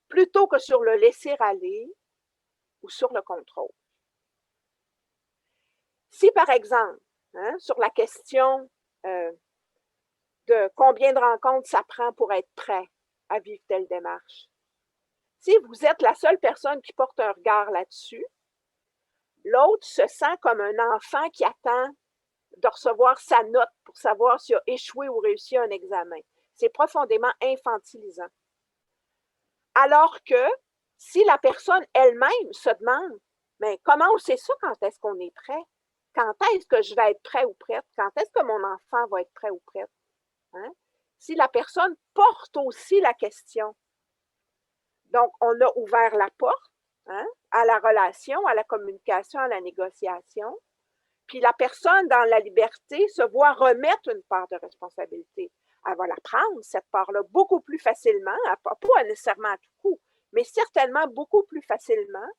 Speaker 3: plutôt que sur le laisser-aller ou sur le contrôle. Si, par exemple, hein, sur la question de combien de rencontres ça prend pour être prêt à vivre telle démarche, si vous êtes la seule personne qui porte un regard là-dessus, l'autre se sent comme un enfant qui attend de recevoir sa note pour savoir s'il a échoué ou réussi un examen. C'est profondément infantilisant. Alors que si la personne elle-même se demande, mais comment on sait ça quand est-ce qu'on est prêt? Quand est-ce que je vais être prêt ou prête? Quand est-ce que mon enfant va être prêt ou prête? Hein? Si la personne porte aussi la question, donc, on a ouvert la porte, hein, à la relation, à la communication, à la négociation. Puis la personne, dans la liberté, se voit remettre une part de responsabilité. Elle va la prendre, cette part-là, beaucoup plus facilement, pas nécessairement à tout coup, mais certainement beaucoup plus facilement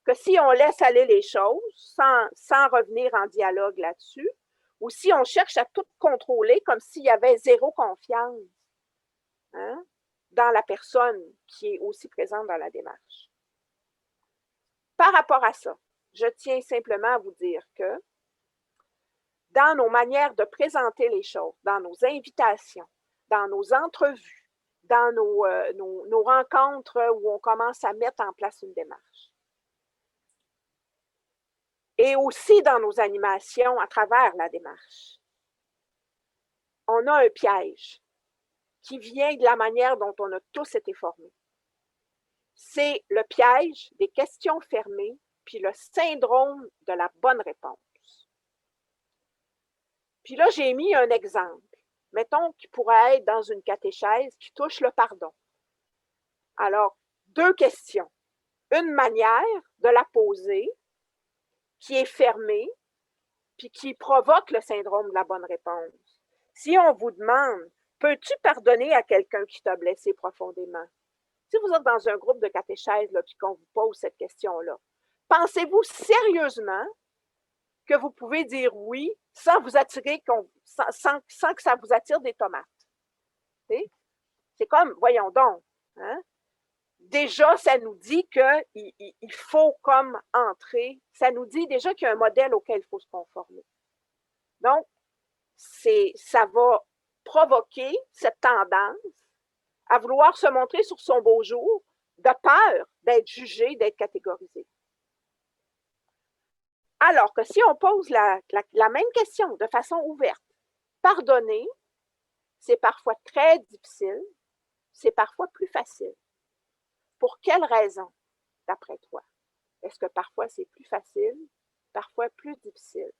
Speaker 3: que si on laisse aller les choses sans revenir en dialogue là-dessus, ou si on cherche à tout contrôler comme s'il y avait zéro confiance. Hein? Dans la personne qui est aussi présente dans la démarche. Par rapport à ça, je tiens simplement à vous dire que dans nos manières de présenter les choses, dans nos invitations, dans nos entrevues, dans nos rencontres où on commence à mettre en place une démarche, et aussi dans nos animations à travers la démarche, on a un piège qui vient de la manière dont on a tous été formés. C'est le piège des questions fermées, puis le syndrome de la bonne réponse. Puis là, j'ai mis un exemple. Mettons qu'il pourrait être dans une catéchèse qui touche le pardon. Alors, 2 questions. Une manière de la poser qui est fermée, puis qui provoque le syndrome de la bonne réponse. Si on vous demande, peux-tu pardonner à quelqu'un qui t'a blessé profondément? Si vous êtes dans un groupe de catéchèse, puis qu'on vous pose cette question-là, pensez-vous sérieusement que vous pouvez dire oui sans vous attirer, sans que ça vous attire des tomates? C'est comme, voyons donc, hein? Déjà, ça nous dit qu'il faut comme entrer, ça nous dit déjà qu'il y a un modèle auquel il faut se conformer. Donc, ça va provoquer cette tendance à vouloir se montrer sur son beau jour, de peur d'être jugé, d'être catégorisé. Alors que si on pose la même question de façon ouverte, pardonner, c'est parfois très difficile, c'est parfois plus facile. Pour quelle raison, d'après toi? Est-ce que parfois c'est plus facile, parfois plus difficile?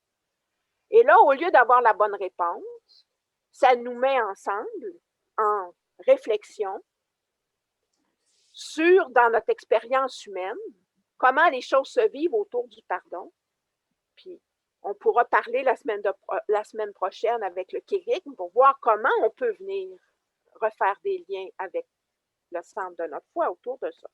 Speaker 3: Et là, au lieu d'avoir la bonne réponse, ça nous met ensemble en réflexion sur, dans notre expérience humaine, comment les choses se vivent autour du pardon. Puis, on pourra parler la semaine prochaine avec le kérigme pour voir comment on peut venir refaire des liens avec le centre de notre foi autour de ça.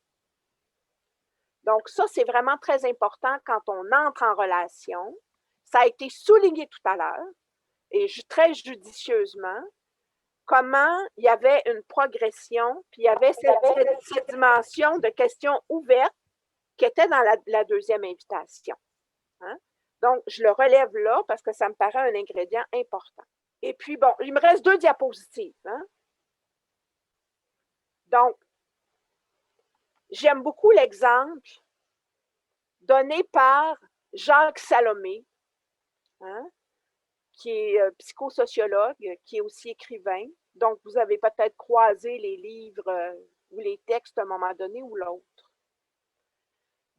Speaker 3: Donc, ça, c'est vraiment très important quand on entre en relation. Ça a été souligné tout à l'heure, et très judicieusement, comment il y avait une progression, puis il y avait cette dimension de questions ouvertes qui était dans la deuxième invitation. Hein? Donc, je le relève là parce que ça me paraît un ingrédient important. Et puis, bon, il me reste 2 diapositives. Hein? Donc, j'aime beaucoup l'exemple donné par Jacques Salomé, hein, qui est psychosociologue, qui est aussi écrivain. Donc, vous avez peut-être croisé les livres ou les textes à un moment donné ou l'autre.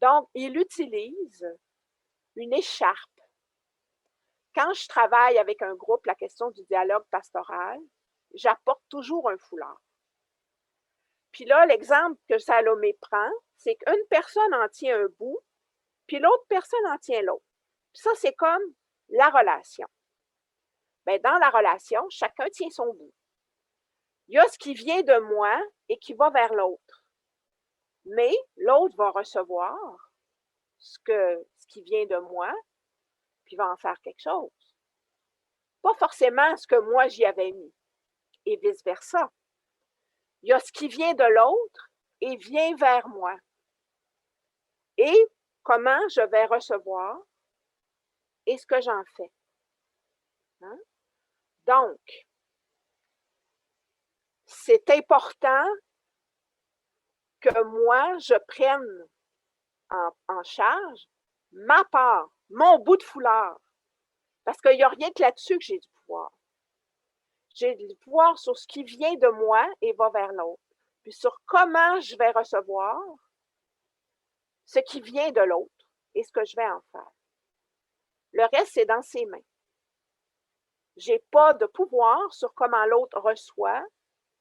Speaker 3: Donc, il utilise une écharpe. Quand je travaille avec un groupe, la question du dialogue pastoral, j'apporte toujours un foulard. Puis là, l'exemple que Salomé prend, c'est qu'une personne en tient un bout, puis l'autre personne en tient l'autre. Puis ça, c'est comme la relation. Bien, dans la relation, chacun tient son bout. Il y a ce qui vient de moi et qui va vers l'autre. Mais l'autre va recevoir ce qui vient de moi, puis va en faire quelque chose. Pas forcément ce que moi j'y avais mis, et vice-versa. Il y a ce qui vient de l'autre et vient vers moi. Et comment je vais recevoir et ce que j'en fais. Hein? Donc, c'est important que moi, je prenne en charge ma part, mon bout de foulard. Parce qu'il n'y a rien que là-dessus que j'ai du pouvoir. J'ai du pouvoir sur ce qui vient de moi et va vers l'autre. Puis sur comment je vais recevoir ce qui vient de l'autre et ce que je vais en faire. Le reste, c'est dans ses mains. Je n'ai pas de pouvoir sur comment l'autre reçoit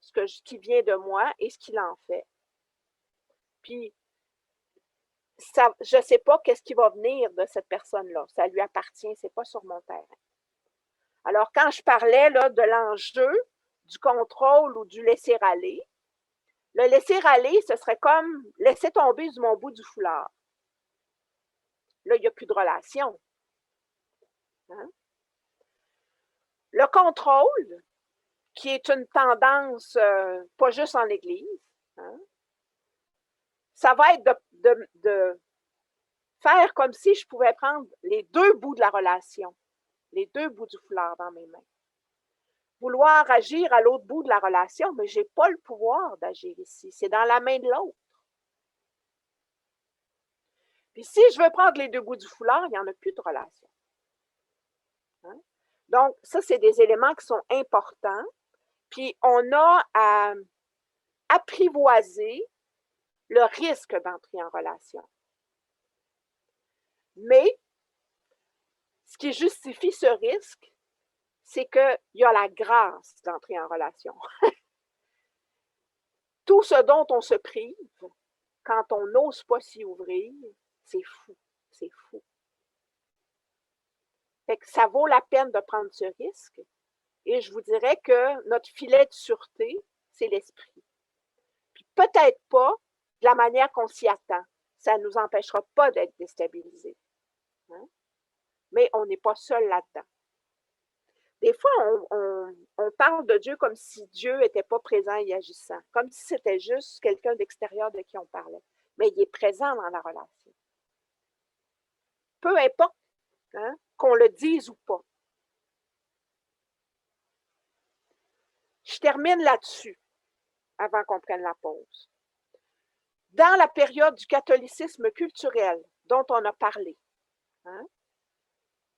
Speaker 3: ce qui vient de moi et ce qu'il en fait. Puis, ça, je ne sais pas qu'est-ce qui va venir de cette personne-là. Ça lui appartient, ce n'est pas sur mon terrain. Alors, quand je parlais là, de l'enjeu du contrôle ou du laisser-aller, le laisser-aller, ce serait comme laisser tomber mon bout du foulard. Là, il n'y a plus de relation. Hein? Le contrôle, qui est une tendance pas juste en Église, hein, ça va être de faire comme si je pouvais prendre les 2 bouts de la relation, les 2 bouts du foulard dans mes mains. Vouloir agir à l'autre bout de la relation, mais je n'ai pas le pouvoir d'agir ici. C'est dans la main de l'autre. Puis si je veux prendre les 2 bouts du foulard, il n'y en a plus de relation. Hein? Donc, ça, c'est des éléments qui sont importants. Puis, on a à apprivoiser le risque d'entrer en relation. Mais, ce qui justifie ce risque, c'est qu'il y a la grâce d'entrer en relation. Tout ce dont on se prive, quand on n'ose pas s'y ouvrir, c'est fou, c'est fou. Fait que ça vaut la peine de prendre ce risque. Et je vous dirais que notre filet de sûreté, c'est l'esprit. Puis peut-être pas de la manière qu'on s'y attend. Ça ne nous empêchera pas d'être déstabilisés. Hein? Mais on n'est pas seul là-dedans. Des fois, on parle de Dieu comme si Dieu n'était pas présent et agissant, comme si c'était juste quelqu'un d'extérieur de qui on parlait. Mais il est présent dans la relation. Peu importe hein, qu'on le dise ou pas. Je termine là-dessus, avant qu'on prenne la pause. Dans la période du catholicisme culturel dont on a parlé, hein,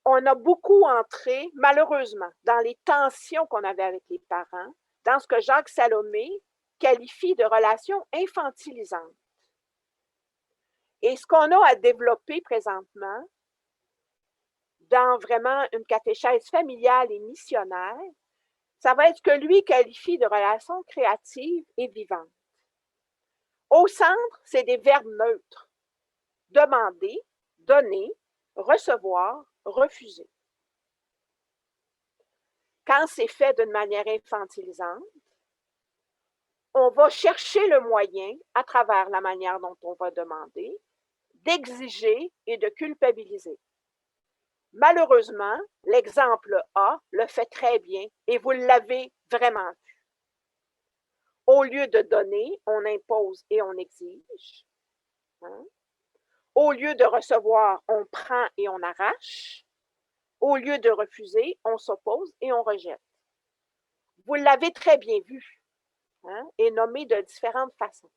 Speaker 3: on a beaucoup entré, malheureusement, dans les tensions qu'on avait avec les parents, dans ce que Jacques Salomé qualifie de relations infantilisantes. Et ce qu'on a à développer présentement, dans vraiment une catéchèse familiale et missionnaire, ça va être ce que lui qualifie de relations créatives et vivantes. Au centre, c'est des verbes neutres. Demander, donner, recevoir, refuser. Quand c'est fait d'une manière infantilisante, on va chercher le moyen, à travers la manière dont on va demander, d'exiger et de culpabiliser. Malheureusement, l'exemple A le fait très bien et vous l'avez vraiment vu. Au lieu de donner, on impose et on exige. Hein? Au lieu de recevoir, on prend et on arrache. Au lieu de refuser, on s'oppose et on rejette. Vous l'avez très bien vu hein, et nommé de différentes façons.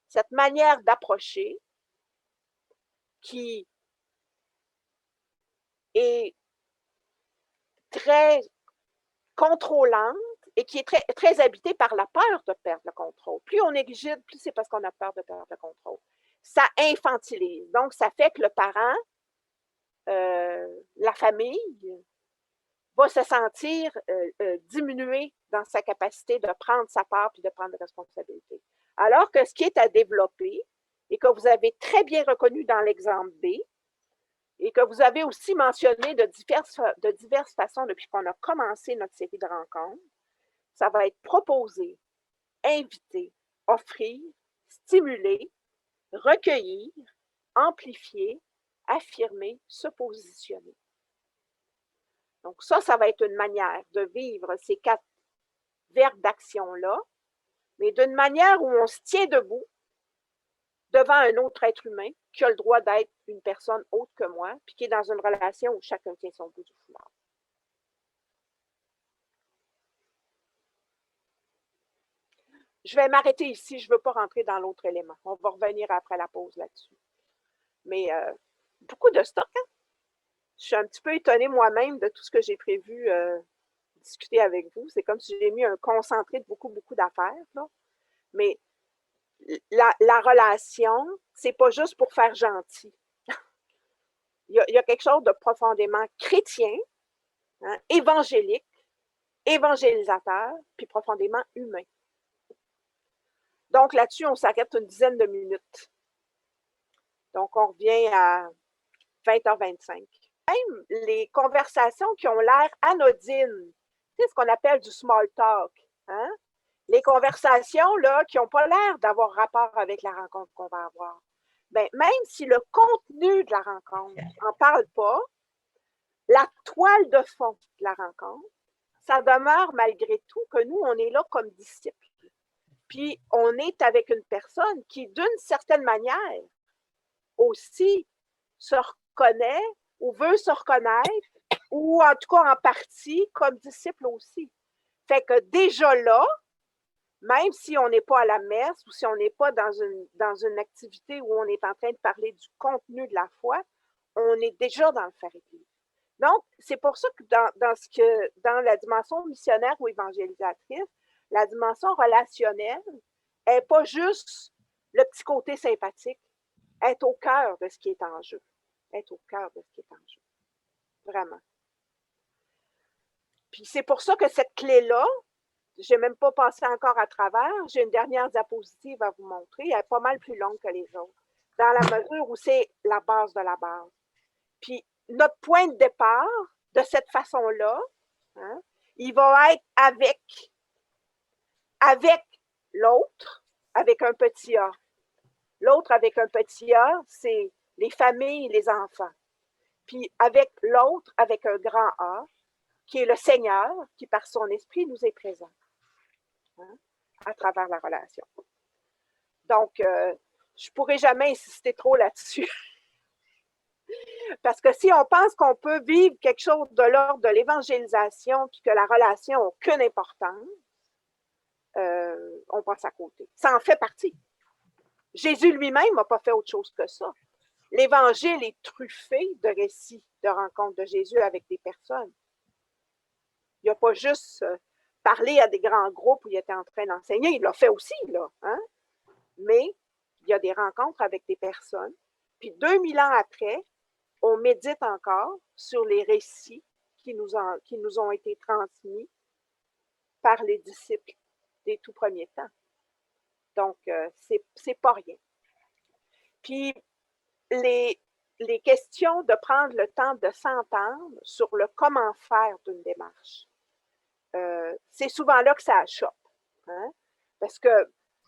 Speaker 3: Cette manière d'approcher qui est très contrôlante et qui est très, très habitée par la peur de perdre le contrôle. Plus on est rigide, plus c'est parce qu'on a peur de perdre le contrôle. Ça infantilise. Donc, ça fait que le parent, la famille, va se sentir diminué dans sa capacité de prendre sa part puis de prendre des responsabilités. Alors que ce qui est à développer et que vous avez très bien reconnu dans l'exemple B, et que vous avez aussi mentionné de diverses façons depuis qu'on a commencé notre série de rencontres, ça va être proposer, inviter, offrir, stimuler, recueillir, amplifier, affirmer, se positionner. Donc ça va être une manière de vivre ces 4 verbes d'action-là, mais d'une manière où on se tient debout devant un autre être humain qui a le droit d'être une personne autre que moi, puis qui est dans une relation où chacun tient son bout du foulard. Je vais m'arrêter ici, je ne veux pas rentrer dans l'autre élément. On va revenir après la pause là-dessus. Mais beaucoup de stock, hein? Je suis un petit peu étonnée moi-même de tout ce que j'ai prévu discuter avec vous. C'est comme si j'ai mis un concentré de beaucoup d'affaires. Là. Mais la relation, c'est pas juste pour faire gentil. il y a quelque chose de profondément chrétien, hein, évangélique, évangélisateur, puis profondément humain. Donc là-dessus, on s'arrête une dizaine de minutes. Donc, on revient à 20h25. Même les conversations qui ont l'air anodines, c'est ce qu'on appelle du small talk. Hein? Les conversations là, qui n'ont pas l'air d'avoir rapport avec la rencontre qu'on va avoir. Bien, même si le contenu de la rencontre n'en parle pas, la toile de fond de la rencontre, ça demeure malgré tout que nous, on est là comme disciples. Puis, on est avec une personne qui, d'une certaine manière, aussi se reconnaît ou veut se reconnaître, ou en tout cas en partie comme disciple aussi. Fait que déjà là, même si on n'est pas à la messe ou si on n'est pas dans une activité où on est en train de parler du contenu de la foi, on est déjà dans le faire église. Donc, c'est pour ça que dans la dimension missionnaire ou évangélisatrice, la dimension relationnelle n'est pas juste le petit côté sympathique, est au cœur de ce qui est en jeu. Est au cœur de ce qui est en jeu. Vraiment. Puis c'est pour ça que cette clé-là, je n'ai même pas passé encore à travers. J'ai une dernière diapositive à vous montrer. Elle est pas mal plus longue que les autres, dans la mesure où c'est la base de la base. Puis notre point de départ, de cette façon-là, hein, il va être avec l'autre, avec un petit A. L'autre avec un petit A, c'est les familles, les enfants. Puis avec l'autre, avec un grand A, qui est le Seigneur, qui par son esprit nous est présent, hein, à travers la relation. Donc, je ne pourrai jamais insister trop là-dessus. Parce que si on pense qu'on peut vivre quelque chose de l'ordre de l'évangélisation, puis que la relation n'a aucune importance, on passe à côté. Ça en fait partie. Jésus lui-même n'a pas fait autre chose que ça. L'Évangile est truffé de récits de rencontres de Jésus avec des personnes. Il n'a pas juste parlé à des grands groupes où il était en train d'enseigner. Il l'a fait aussi, là. Hein? Mais il y a des rencontres avec des personnes. Puis 2000 ans après, on médite encore sur les récits qui nous ont été transmis par les disciples des tout premiers temps. Donc, c'est pas rien. Puis, les questions de prendre le temps de s'entendre sur le comment faire d'une démarche, c'est souvent là que ça achoppe. Hein? Parce que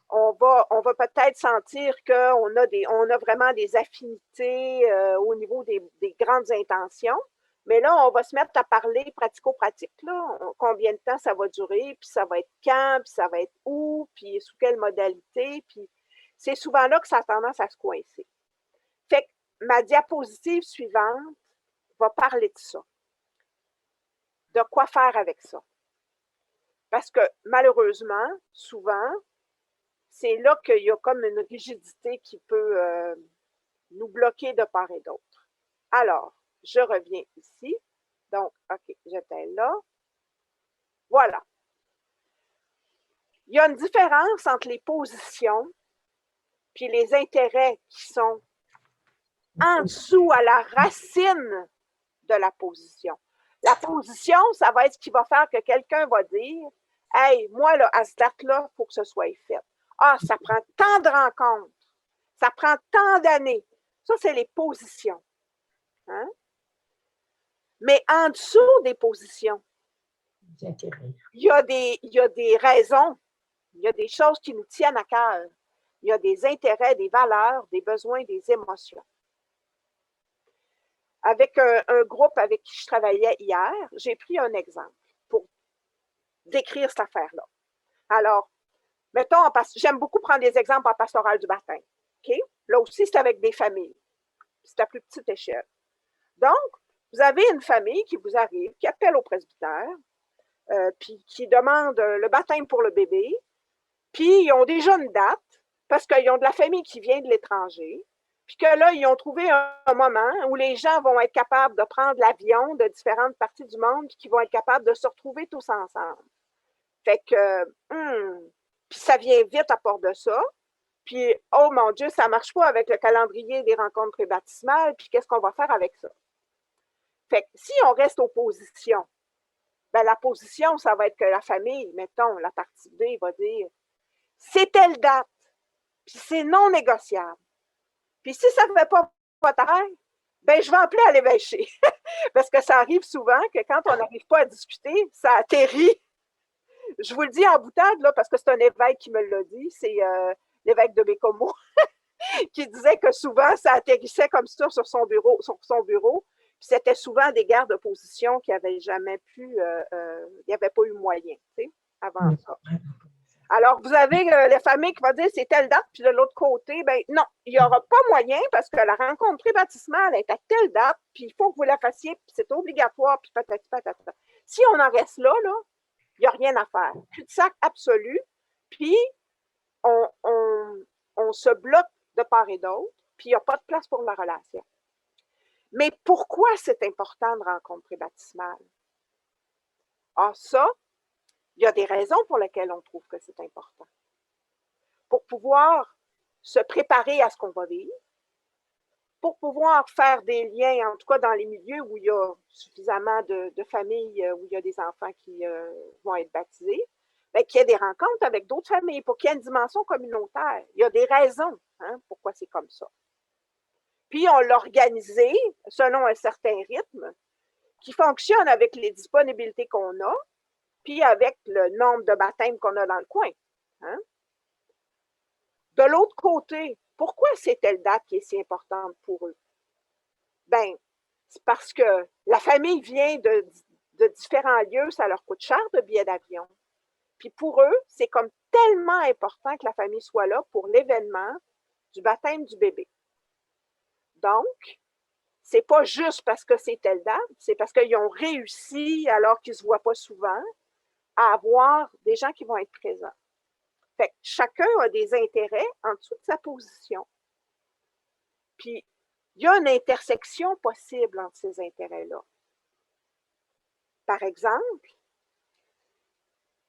Speaker 3: on va peut-être sentir qu'on a vraiment des affinités au niveau des grandes intentions, mais là, on va se mettre à parler pratico-pratique. Combien de temps ça va durer, puis ça va être quand, puis ça va être où, puis sous quelle modalité, puis c'est souvent là que ça a tendance à se coincer. Fait que ma diapositive suivante va parler de ça. De quoi faire avec ça. Parce que malheureusement, souvent, c'est là qu'il y a comme une rigidité qui peut nous bloquer de part et d'autre. Alors, je reviens ici. Donc, OK, j'étais là. Voilà. Il y a une différence entre les positions puis les intérêts qui sont en dessous, à la racine de la position. La position, ça va être ce qui va faire que quelqu'un va dire « Hey, moi, là, à cette date-là, il faut que ce soit fait. » Ah, ça prend tant de rencontres. Ça prend tant d'années. Ça, c'est les positions. Hein? Mais en dessous des positions, il y a des raisons, il y a des choses qui nous tiennent à cœur. Il y a des intérêts, des valeurs, des besoins, des émotions. Avec un groupe avec qui je travaillais hier, j'ai pris un exemple pour décrire cette affaire-là. Alors, mettons, j'aime beaucoup prendre des exemples en pastoral du baptême. Okay? Là aussi, c'est avec des familles. C'est à plus petite échelle. Donc, vous avez une famille qui vous arrive, qui appelle au presbytère, puis qui demande le baptême pour le bébé, puis ils ont déjà une date, parce qu'ils ont de la famille qui vient de l'étranger, puis que là, ils ont trouvé un moment où les gens vont être capables de prendre l'avion de différentes parties du monde, puis qu'ils vont être capables de se retrouver tous ensemble. Fait que, puis ça vient vite à part de ça. Puis, oh mon Dieu, ça ne marche pas avec le calendrier des rencontres prébaptismales, puis qu'est-ce qu'on va faire avec ça? Fait que si on reste aux positions, ben la position, ça va être que la famille, mettons, la partie B va dire c'est telle date, puis c'est non négociable. Puis si ça ne fait pas votre affaire, ben je vais appeler à l'évêché. Parce que ça arrive souvent que quand on n'arrive pas à discuter, ça atterrit. Je vous le dis en boutade, là, parce que c'est un évêque qui me l'a dit, c'est l'évêque de Bécomo, qui disait que souvent, ça atterrissait comme ça sur son bureau. Puis c'était souvent des guerres de position qui n'avaient jamais pu, il n'y avait pas eu moyen, tu sais, avant ça. Alors, vous avez les familles qui vont dire c'est telle date, puis de l'autre côté, ben non, il n'y aura pas moyen parce que la rencontre prébaptismale est à telle date, puis il faut que vous la fassiez, puis c'est obligatoire, puis patati patata. Si on en reste là, il n'y a rien à faire. Cul-de-sac absolu, puis on se bloque de part et d'autre, puis il n'y a pas de place pour la relation. Mais pourquoi c'est important de rencontre prébaptismale? Ah, ça, il y a des raisons pour lesquelles on trouve que c'est important. Pour pouvoir se préparer à ce qu'on va vivre, pour pouvoir faire des liens, en tout cas dans les milieux où il y a suffisamment de familles, où il y a des enfants qui vont être baptisés, bien, qu'il y ait des rencontres avec d'autres familles pour qu'il y ait une dimension communautaire. Il y a des raisons pourquoi c'est comme ça. Puis, on l'a organisé selon un certain rythme qui fonctionne avec les disponibilités qu'on a, puis avec le nombre de baptêmes qu'on a dans le coin. Hein? De l'autre côté, pourquoi c'est telle date qui est si importante pour eux? Bien, c'est parce que la famille vient de différents lieux, ça leur coûte cher de billets d'avion. Puis pour eux, c'est comme tellement important que la famille soit là pour l'événement du baptême du bébé. Donc, c'est pas juste parce que c'est telle date, c'est parce qu'ils ont réussi, alors qu'ils ne se voient pas souvent, à avoir des gens qui vont être présents. Fait que chacun a des intérêts en dessous de sa position. Puis, il y a une intersection possible entre ces intérêts-là. Par exemple,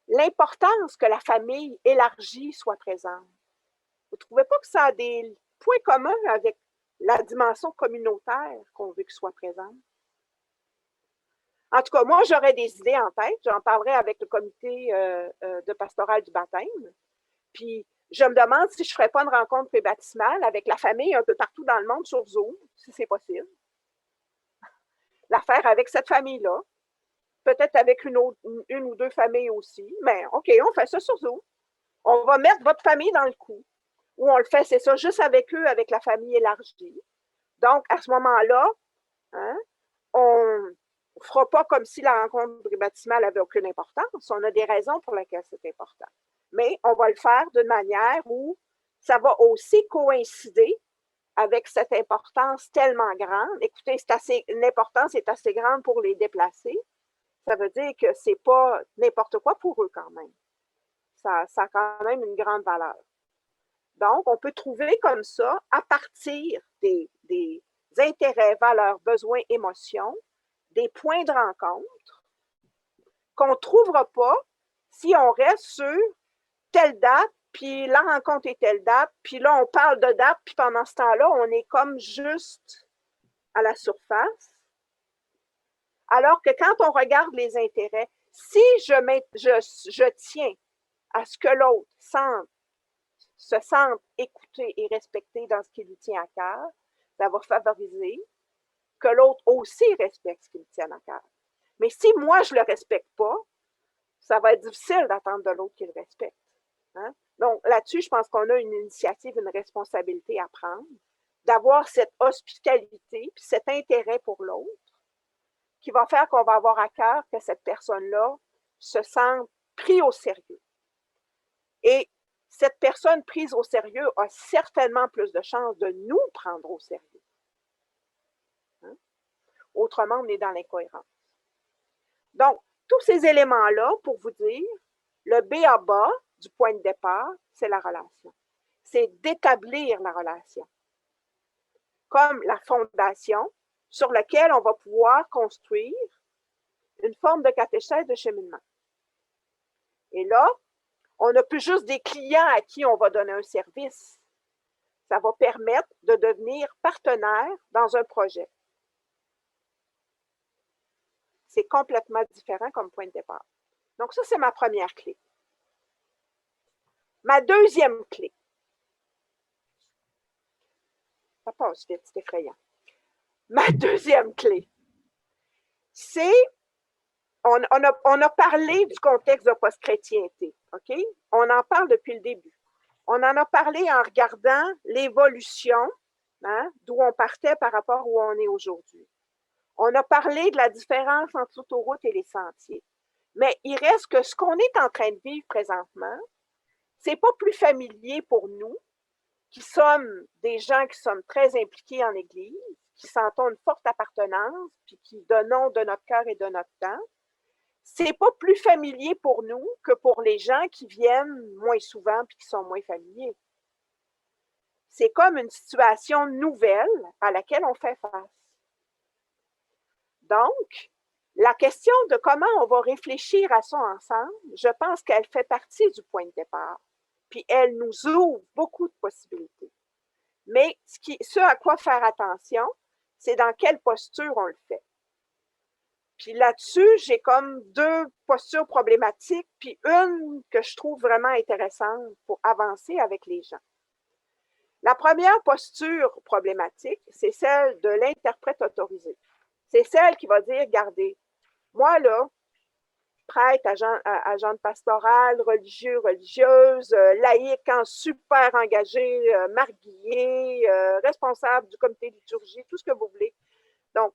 Speaker 3: l'importance que la famille élargie soit présente. Vous ne trouvez pas que ça a des points communs avec la dimension communautaire qu'on veut qu'il soit présente? En tout cas, moi, j'aurais des idées en tête. J'en parlerai avec le comité de pastoral du baptême. Puis, je me demande si je ne ferais pas une rencontre prébaptismale avec la famille un peu partout dans le monde sur Zoom, si c'est possible. La faire avec cette famille-là. Peut-être avec une ou deux familles aussi. Mais OK, on fait ça sur Zoom. On va mettre votre famille dans le coup. Ou on le fait, c'est ça, juste avec eux, avec la famille élargie. Donc, à ce moment-là, on ne fera pas comme si la rencontre prébaptismale n'avait aucune importance. On a des raisons pour lesquelles c'est important. Mais on va le faire d'une manière où ça va aussi coïncider avec cette importance tellement grande. Écoutez, l'importance est assez grande pour les déplacer. Ça veut dire que ce n'est pas n'importe quoi pour eux quand même. Ça a quand même une grande valeur. Donc, on peut trouver comme ça, à partir des intérêts, valeurs, besoins, émotions, des points de rencontre qu'on ne trouvera pas si on reste sur telle date, puis la rencontre est telle date, puis là, on parle de date, puis pendant ce temps-là, on est comme juste à la surface. Alors que quand on regarde les intérêts, si je tiens à ce que l'autre se sente écouté et respecté dans ce qui lui tient à cœur, ça va favoriser que l'autre aussi respecte ce qui lui tient à cœur. Mais si moi, je ne le respecte pas, ça va être difficile d'attendre de l'autre qu'il le respecte. Hein? Donc, là-dessus, je pense qu'on a une initiative, une responsabilité à prendre, d'avoir cette hospitalité puis cet intérêt pour l'autre qui va faire qu'on va avoir à cœur que cette personne-là se sente prise au sérieux. Et cette personne prise au sérieux a certainement plus de chances de nous prendre au sérieux. Hein? Autrement, on est dans l'incohérence. Donc, tous ces éléments-là, pour vous dire, le B.A.-ba du point de départ, c'est la relation. C'est d'établir la relation comme la fondation sur laquelle on va pouvoir construire une forme de catéchèse de cheminement. Et là, on n'a plus juste des clients à qui on va donner un service. Ça va permettre de devenir partenaire dans un projet. C'est complètement différent comme point de départ. Donc ça, c'est ma première clé. Ma deuxième clé. Ça passe vite, c'est effrayant. Ma deuxième clé, c'est, on a parlé du contexte de post-chrétienté, OK? On en parle depuis le début. On en a parlé en regardant l'évolution, d'où on partait par rapport à où on est aujourd'hui. On a parlé de la différence entre l'autoroute et les sentiers. Mais il reste que ce qu'on est en train de vivre présentement, c'est pas plus familier pour nous, qui sommes des gens qui sommes très impliqués en Église, qui sentons une forte appartenance, puis qui donnons de notre cœur et de notre temps. C'est pas plus familier pour nous que pour les gens qui viennent moins souvent puis qui sont moins familiers. C'est comme une situation nouvelle à laquelle on fait face. Donc, la question de comment on va réfléchir à ça ensemble, je pense qu'elle fait partie du point de départ. Puis elle nous ouvre beaucoup de possibilités. Mais ce à quoi faire attention, c'est dans quelle posture on le fait. Puis là-dessus, j'ai comme 2 postures problématiques, puis une que je trouve vraiment intéressante pour avancer avec les gens. La première posture problématique, c'est celle de l'interprète autorisé. C'est celle qui va dire, regardez, moi là, prêtre, agente pastorale, religieux, religieuse, laïque, super engagé, marguillier, responsable du comité de liturgie, tout ce que vous voulez. Donc,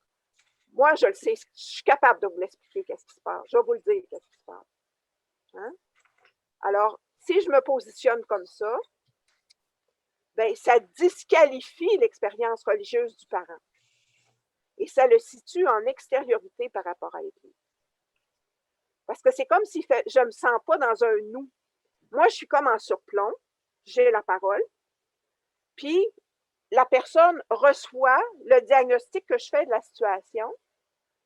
Speaker 3: moi, je le sais, je suis capable de vous l'expliquer qu'est-ce qui se passe. Je vais vous le dire qu'est-ce qui se passe. Hein? Alors, si je me positionne comme ça, bien, ça disqualifie l'expérience religieuse du parent. Et ça le situe en extériorité par rapport à l'Église. Parce que c'est comme si je ne me sens pas dans un nous. Moi, je suis comme en surplomb, j'ai la parole, puis la personne reçoit le diagnostic que je fais de la situation,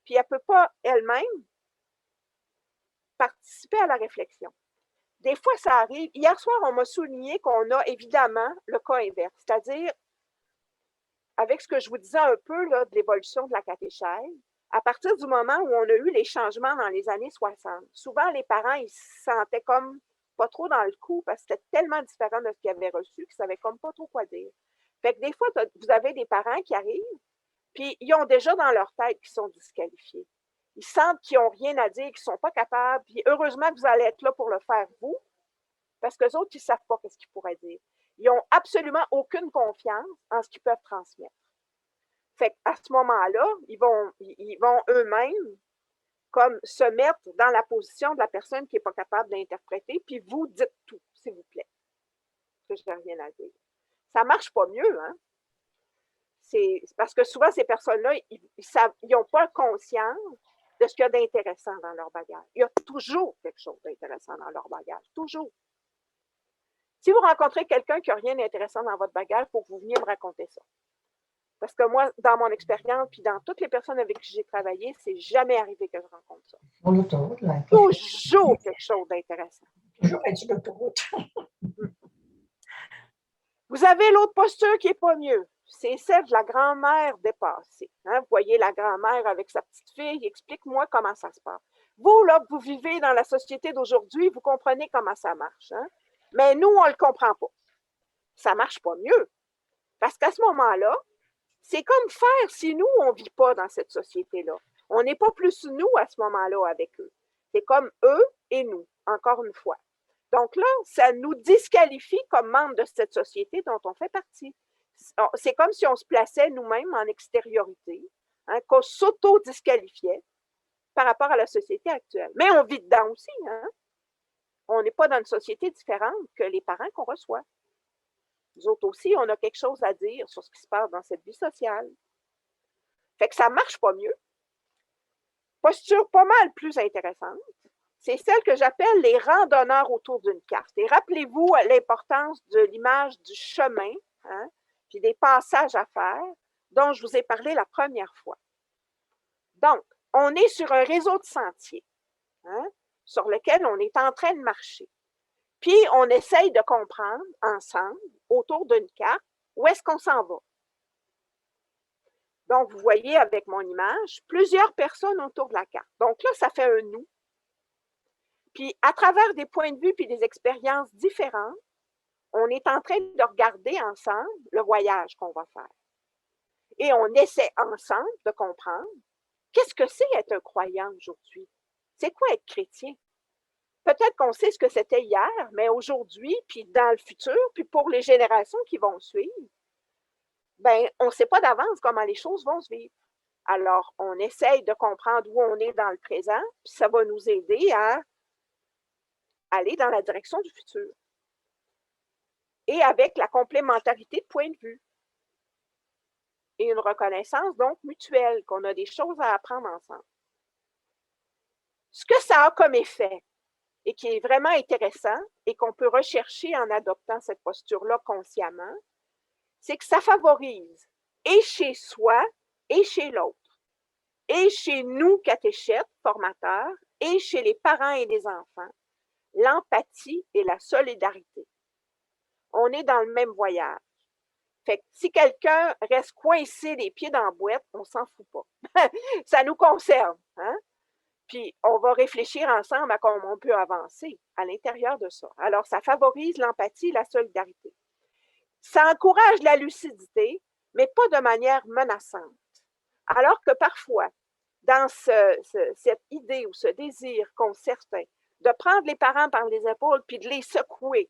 Speaker 3: puis elle ne peut pas elle-même participer à la réflexion. Des fois, ça arrive. Hier soir, on m'a souligné qu'on a évidemment le cas inverse, c'est-à-dire, avec ce que je vous disais un peu là, de l'évolution de la catéchèse, à partir du moment où on a eu les changements dans les années 60, souvent les parents, ils se sentaient comme pas trop dans le coup parce que c'était tellement différent de ce qu'ils avaient reçu qu'ils ne savaient comme pas trop quoi dire. Fait que des fois, vous avez des parents qui arrivent, puis ils ont déjà dans leur tête qu'ils sont disqualifiés. Ils sentent qu'ils n'ont rien à dire, qu'ils ne sont pas capables, puis heureusement que vous allez être là pour le faire, vous, parce qu'eux autres, ils ne savent pas ce qu'ils pourraient dire. Ils n'ont absolument aucune confiance en ce qu'ils peuvent transmettre. Fait qu'à ce moment-là, ils vont eux-mêmes comme se mettre dans la position de la personne qui n'est pas capable d'interpréter, puis vous dites tout, s'il vous plaît, que je n'ai rien à dire. Ça ne marche pas mieux, hein? C'est parce que souvent, ces personnes-là, ils n'ont pas conscience de ce qu'il y a d'intéressant dans leur bagage. Il y a toujours quelque chose d'intéressant dans leur bagage, toujours. Si vous rencontrez quelqu'un qui n'a rien d'intéressant dans votre bagage, il faut que vous veniez me raconter ça. Parce que moi, dans mon expérience, puis dans toutes les personnes avec qui j'ai travaillé, c'est jamais arrivé que je rencontre ça.
Speaker 13: Sur l'autoroute, là.
Speaker 3: Toujours quelque chose d'intéressant.
Speaker 13: Toujours être sur l'autoroute.
Speaker 3: Vous avez l'autre posture qui n'est pas mieux. C'est celle de la grand-mère dépassée. Hein? Vous voyez la grand-mère avec sa petite fille, explique-moi comment ça se passe. Vous, là, vous vivez dans la société d'aujourd'hui, vous comprenez comment ça marche. Hein? Mais nous, on ne le comprend pas. Ça ne marche pas mieux. Parce qu'à ce moment-là, c'est comme faire si nous, on ne vit pas dans cette société-là. On n'est pas plus nous à ce moment-là avec eux. C'est comme eux et nous, encore une fois. Donc là, ça nous disqualifie comme membres de cette société dont on fait partie. C'est comme si on se plaçait nous-mêmes en extériorité, hein, qu'on s'auto-disqualifiait par rapport à la société actuelle. Mais on vit dedans aussi. Hein? On n'est pas dans une société différente que les parents qu'on reçoit. Nous autres aussi, on a quelque chose à dire sur ce qui se passe dans cette vie sociale. Fait que ça ne marche pas mieux. Posture pas mal plus intéressante, c'est celle que j'appelle les randonneurs autour d'une carte. Et rappelez-vous l'importance de l'image du chemin, hein, puis des passages à faire dont je vous ai parlé la première fois. Donc, on est sur un réseau de sentiers, hein, sur lequel on est en train de marcher. Puis, on essaye de comprendre ensemble, autour d'une carte, où est-ce qu'on s'en va. Donc, vous voyez avec mon image, plusieurs personnes autour de la carte. Donc là, ça fait un nous. Puis, à travers des points de vue puis des expériences différentes, on est en train de regarder ensemble le voyage qu'on va faire. Et on essaie ensemble de comprendre qu'est-ce que c'est être un croyant aujourd'hui? C'est quoi être chrétien? Peut-être qu'on sait ce que c'était hier, mais aujourd'hui, puis dans le futur, puis pour les générations qui vont suivre, ben, on ne sait pas d'avance comment les choses vont se vivre. Alors, on essaye de comprendre où on est dans le présent, puis ça va nous aider à aller dans la direction du futur. Et avec la complémentarité de points de vue. Et une reconnaissance donc mutuelle, qu'on a des choses à apprendre ensemble. Ce que ça a comme effet, et qui est vraiment intéressant, et qu'on peut rechercher en adoptant cette posture-là consciemment, c'est que ça favorise, et chez soi, et chez l'autre, et chez nous, catéchètes, formateurs, et chez les parents et les enfants, l'empathie et la solidarité. On est dans le même voyage. Fait que si quelqu'un reste coincé les pieds dans la boîte, on s'en fout pas. Ça nous concerne, hein? Puis on va réfléchir ensemble à comment on peut avancer à l'intérieur de ça. Alors, ça favorise l'empathie et la solidarité. Ça encourage la lucidité, mais pas de manière menaçante. Alors que parfois, dans cette idée ou ce désir qu'ont certains de prendre les parents par les épaules puis de les secouer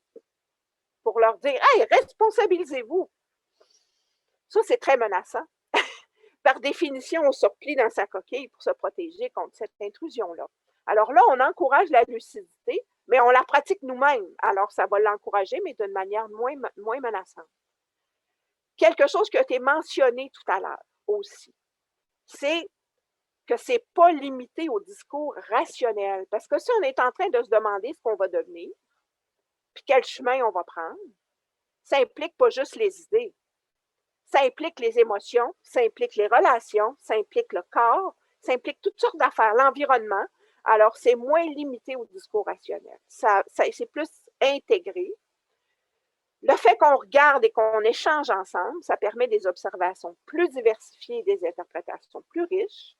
Speaker 3: pour leur dire « Hey, responsabilisez-vous », ça, c'est très menaçant. Par définition, on se replie dans sa coquille pour se protéger contre cette intrusion-là. Alors là, on encourage la lucidité, mais on la pratique nous-mêmes. Alors, ça va l'encourager, mais d'une manière moins menaçante. Quelque chose qui a été mentionné tout à l'heure aussi, c'est que ce n'est pas limité au discours rationnel. Parce que si on est en train de se demander ce qu'on va devenir, puis quel chemin on va prendre, ça implique pas juste les idées. Ça implique les émotions, ça implique les relations, ça implique le corps, ça implique toutes sortes d'affaires, l'environnement. Alors, c'est moins limité au discours rationnel. C'est plus intégré. Le fait qu'on regarde et qu'on échange ensemble, ça permet des observations plus diversifiées et des interprétations plus riches.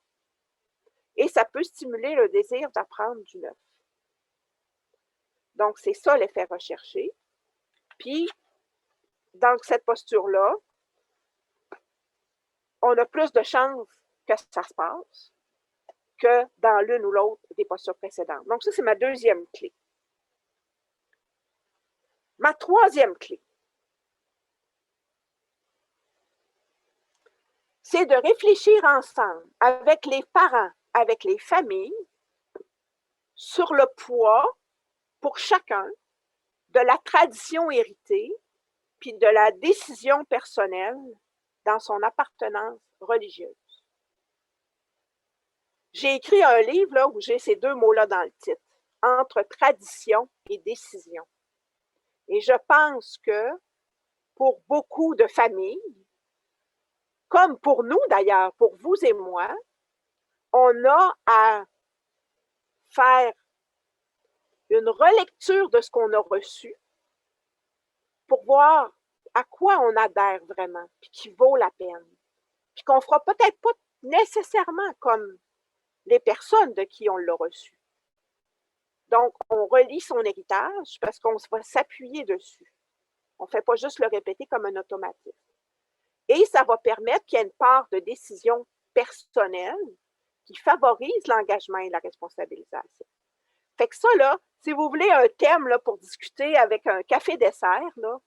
Speaker 3: Et ça peut stimuler le désir d'apprendre du neuf. Donc, c'est ça l'effet recherché. Puis, dans cette posture-là, on a plus de chances que ça se passe que dans l'une ou l'autre des postures précédentes. Donc, ça, c'est ma deuxième clé. Ma troisième clé, c'est de réfléchir ensemble avec les parents, avec les familles, sur le poids pour chacun de la tradition héritée puis de la décision personnelle dans son appartenance religieuse. J'ai écrit un livre là, où j'ai ces deux mots-là dans le titre, entre tradition et décision. Et je pense que pour beaucoup de familles, comme pour nous d'ailleurs, pour vous et moi, on a à faire une relecture de ce qu'on a reçu pour voir à quoi on adhère vraiment, puis qui vaut la peine. Puis qu'on ne fera peut-être pas nécessairement comme les personnes de qui on l'a reçu. Donc, on relie son héritage parce qu'on va s'appuyer dessus. On ne fait pas juste le répéter comme un automatisme. Et ça va permettre qu'il y ait une part de décision personnelle qui favorise l'engagement et la responsabilisation. Fait que ça, là, si vous voulez un thème là, pour discuter avec un café-dessert, là,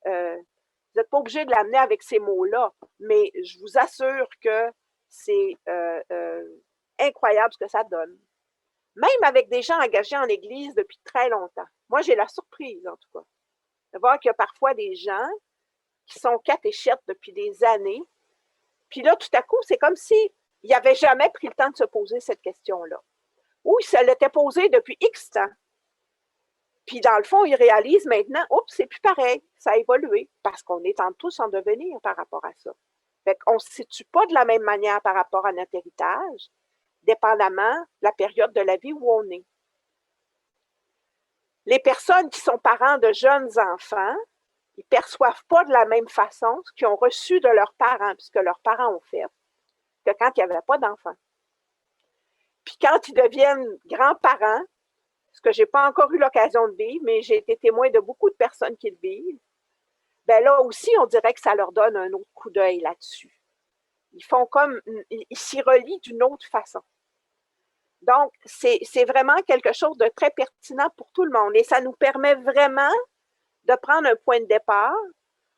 Speaker 3: vous n'êtes pas obligé de l'amener avec ces mots-là, mais je vous assure que c'est incroyable ce que ça donne. Même avec des gens engagés en Église depuis très longtemps. Moi, j'ai la surprise, en tout cas, de voir qu'il y a parfois des gens qui sont catéchètes depuis des années, puis là, tout à coup, c'est comme s'ils n'avaient jamais pris le temps de se poser cette question-là. Ou ils se l'étaient posée depuis X temps. Puis dans le fond, ils réalisent maintenant, oups, c'est plus pareil, ça a évolué, parce qu'on est tous en devenir par rapport à ça. Fait qu'on ne se situe pas de la même manière par rapport à notre héritage, dépendamment de la période de la vie où on est. Les personnes qui sont parents de jeunes enfants, ils ne perçoivent pas de la même façon ce qu'ils ont reçu de leurs parents, puisque leurs parents ont fait, que quand il n'y avait pas d'enfants. Puis quand ils deviennent grands-parents, ce que je n'ai pas encore eu l'occasion de vivre, mais j'ai été témoin de beaucoup de personnes qui le vivent, bien là aussi, on dirait que ça leur donne un autre coup d'œil là-dessus. Ils font comme, ils s'y relient d'une autre façon. Donc, c'est vraiment quelque chose de très pertinent pour tout le monde et ça nous permet vraiment de prendre un point de départ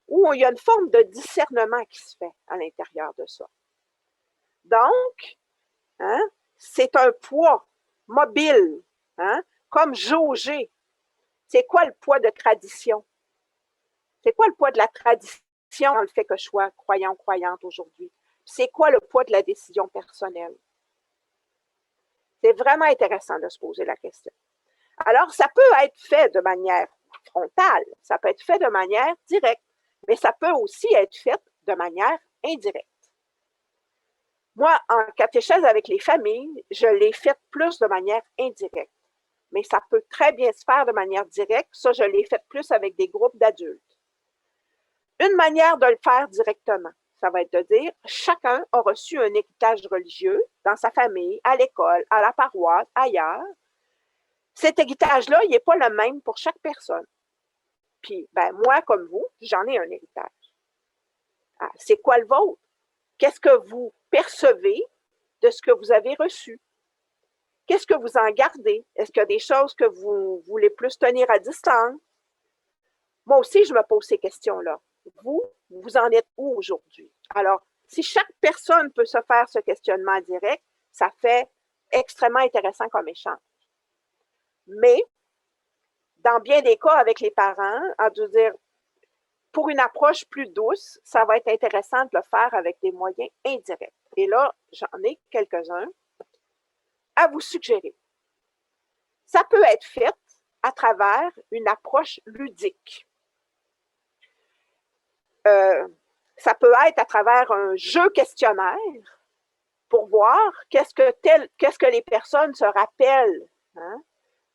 Speaker 3: où il y a une forme de discernement qui se fait à l'intérieur de ça. Donc, hein, c'est un poids mobile, hein, comme jauger. C'est quoi le poids de tradition? C'est quoi le poids de la tradition dans le fait que je sois croyant ou croyante aujourd'hui? C'est quoi le poids de la décision personnelle? C'est vraiment intéressant de se poser la question. Alors, ça peut être fait de manière frontale, ça peut être fait de manière directe, mais ça peut aussi être fait de manière indirecte. Moi, en catéchèse avec les familles, je l'ai fait plus de manière indirecte, mais ça peut très bien se faire de manière directe. Ça, je l'ai fait plus avec des groupes d'adultes. Une manière de le faire directement, ça va être de dire, chacun a reçu un héritage religieux dans sa famille, à l'école, à la paroisse, ailleurs. Cet héritage-là, il n'est pas le même pour chaque personne. Puis, ben, moi, comme vous, j'en ai un héritage. Ah, c'est quoi le vôtre? Qu'est-ce que vous percevez de ce que vous avez reçu? Qu'est-ce que vous en gardez? Est-ce qu'il y a des choses que vous voulez plus tenir à distance? Moi aussi, je me pose ces questions-là. Vous en êtes où aujourd'hui? Alors, si chaque personne peut se faire ce questionnement direct, ça fait extrêmement intéressant comme échange. Mais, dans bien des cas avec les parents, à dire, pour une approche plus douce, ça va être intéressant de le faire avec des moyens indirects. Et là, j'en ai quelques-uns à vous suggérer. Ça peut être fait à travers une approche ludique. Ça peut être à travers un jeu questionnaire pour voir qu'est-ce que les personnes se rappellent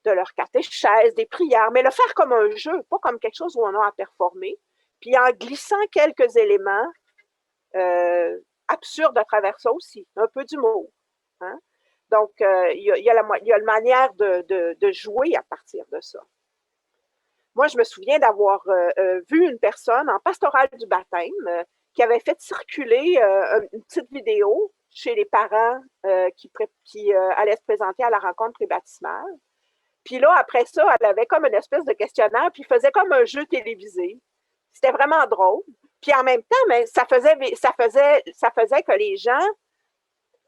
Speaker 3: de leur catéchèse, des prières, mais le faire comme un jeu, pas comme quelque chose où on a à performer, puis en glissant quelques éléments absurdes à travers ça aussi, un peu d'humour. Hein? Donc, il y a la manière de jouer à partir de ça. Moi, je me souviens d'avoir vu une personne en pastorale du baptême qui avait fait circuler une petite vidéo chez les parents qui allaient se présenter à la rencontre prébaptismale. Puis là, après ça, elle avait comme une espèce de questionnaire, puis faisait comme un jeu télévisé. C'était vraiment drôle. Puis en même temps, mais ça faisait que les gens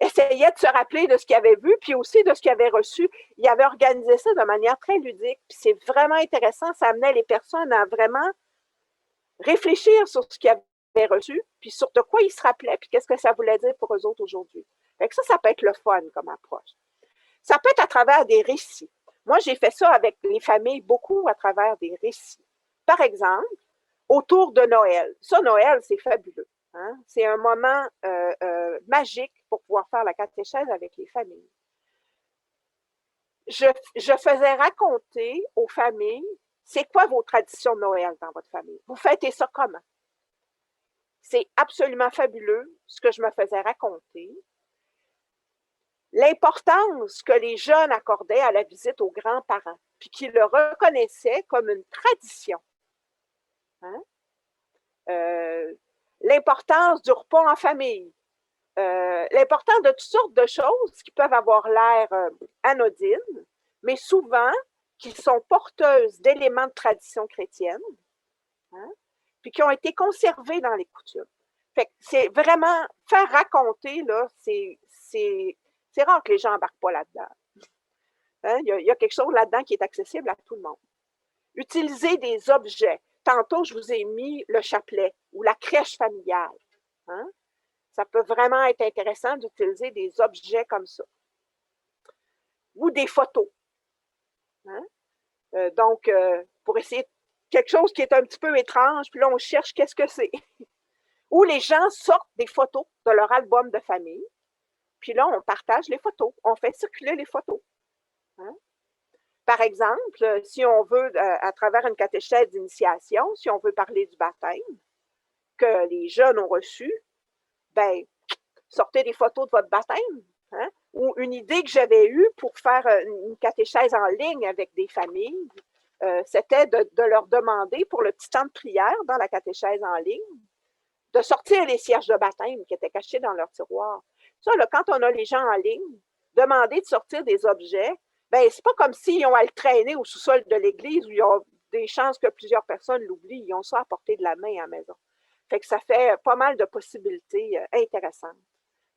Speaker 3: essayaient de se rappeler de ce qu'ils avaient vu, puis aussi de ce qu'ils avaient reçu. Ils avaient organisé ça de manière très ludique, puis c'est vraiment intéressant. Ça amenait les personnes à vraiment réfléchir sur ce qu'ils avaient reçu, puis sur de quoi ils se rappelaient, puis qu'est-ce que ça voulait dire pour eux autres aujourd'hui. Fait que ça peut être le fun comme approche. Ça peut être à travers des récits. Moi, j'ai fait ça avec les familles beaucoup à travers des récits. Par exemple, autour de Noël. Ça, Noël, c'est fabuleux. Hein? C'est un moment magique pour pouvoir faire la catéchèse avec les familles. Je faisais raconter aux familles, c'est quoi vos traditions de Noël dans votre famille? Vous fêtez ça comment? C'est absolument fabuleux ce que je me faisais raconter. L'importance que les jeunes accordaient à la visite aux grands-parents, puis qu'ils le reconnaissaient comme une tradition. Hein? L'importance du repas en famille, l'importance de toutes sortes de choses qui peuvent avoir l'air anodines, mais souvent qui sont porteuses d'éléments de tradition chrétienne, hein, puis qui ont été conservés dans les coutumes. Fait que c'est vraiment faire raconter, là, c'est rare que les gens n'embarquent pas là-dedans. Hein? Il y a quelque chose là-dedans qui est accessible à tout le monde. Utiliser des objets. Tantôt, je vous ai mis le chapelet ou la crèche familiale. Hein? Ça peut vraiment être intéressant d'utiliser des objets comme ça. Ou des photos. Hein? Donc, pour essayer quelque chose qui est un petit peu étrange, puis là, on cherche qu'est-ce que c'est. Ou les gens sortent des photos de leur album de famille, puis là, on partage les photos. On fait circuler les photos. Hein? Par exemple, si on veut, à travers une catéchèse d'initiation, si on veut parler du baptême que les jeunes ont reçu, ben, sortez des photos de votre baptême. Hein? Ou une idée que j'avais eue pour faire une catéchèse en ligne avec des familles, c'était de leur demander pour le petit temps de prière dans la catéchèse en ligne, de sortir les cierges de baptême qui étaient cachés dans leur tiroir. Ça, là, quand on a les gens en ligne, demander de sortir des objets, ben c'est pas comme s'ils ont à le traîner au sous-sol de l'église où il y a des chances que plusieurs personnes l'oublient. Ils ont ça à portée de la main à la maison. Fait que ça fait pas mal de possibilités intéressantes.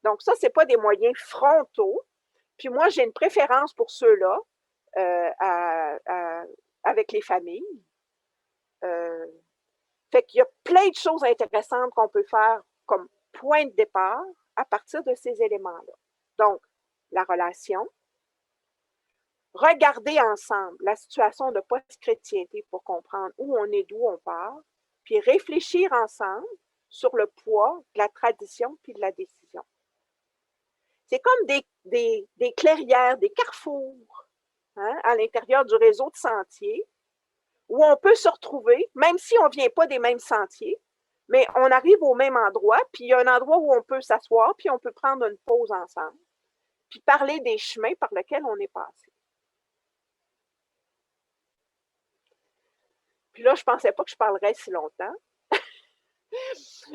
Speaker 3: Donc ça, c'est pas des moyens frontaux. Puis moi, j'ai une préférence pour ceux-là avec les familles. Fait qu'il y a plein de choses intéressantes qu'on peut faire comme point de départ à partir de ces éléments-là. Donc, la relation, regarder ensemble la situation de post-chrétienté pour comprendre où on est, d'où on part, puis réfléchir ensemble sur le poids de la tradition puis de la décision. C'est comme des clairières, des carrefours hein, à l'intérieur du réseau de sentiers où on peut se retrouver, même si on ne vient pas des mêmes sentiers, Mais on arrive au même endroit, puis il y a un endroit où on peut s'asseoir, puis on peut prendre une pause ensemble, puis parler des chemins par lesquels on est passé. Puis là, je ne pensais pas que je parlerais si longtemps.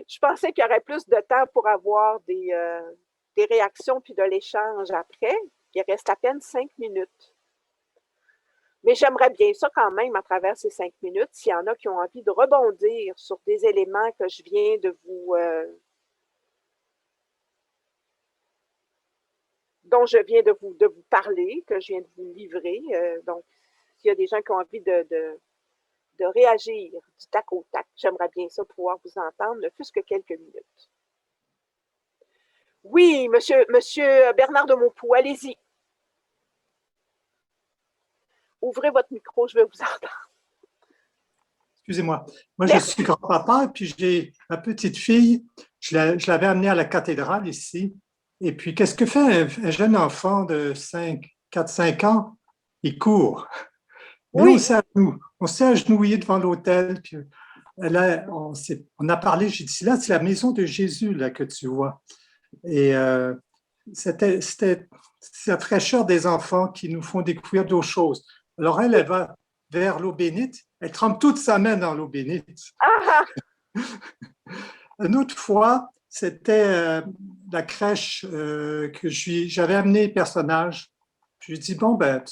Speaker 3: Je pensais qu'il y aurait plus de temps pour avoir des réactions puis de l'échange après. Il reste à peine 5 minutes. Mais j'aimerais bien ça quand même à travers ces 5 minutes, s'il y en a qui ont envie de rebondir sur des éléments que je viens de vous... dont je viens de vous parler, que je viens de vous livrer. Donc, s'il y a des gens qui ont envie de réagir du tac au tac, j'aimerais bien ça pouvoir vous entendre, ne fût-ce que quelques minutes. Oui, monsieur Bernard de Maupoux, allez-y. Ouvrez votre micro, je vais vous entendre.
Speaker 6: Excusez-moi. Moi, je suis grand-papa et puis j'ai ma petite fille. Je l'avais amenée à la cathédrale ici. Et puis, qu'est-ce que fait un jeune enfant de 4-5 ans? Il court. Nous,
Speaker 3: Oui.
Speaker 6: on s'est agenouillé devant l'autel. Puis là, on a parlé. J'ai dit, là, c'est la maison de Jésus là, que tu vois. Et c'était la fraîcheur des enfants qui nous font découvrir d'autres choses. Alors, elle va vers l'eau bénite. Elle trempe toute sa main dans l'eau bénite.
Speaker 3: Ah!
Speaker 6: Une autre fois, c'était la crèche que j'avais amené les personnages. Je lui ai dit, bon, ben,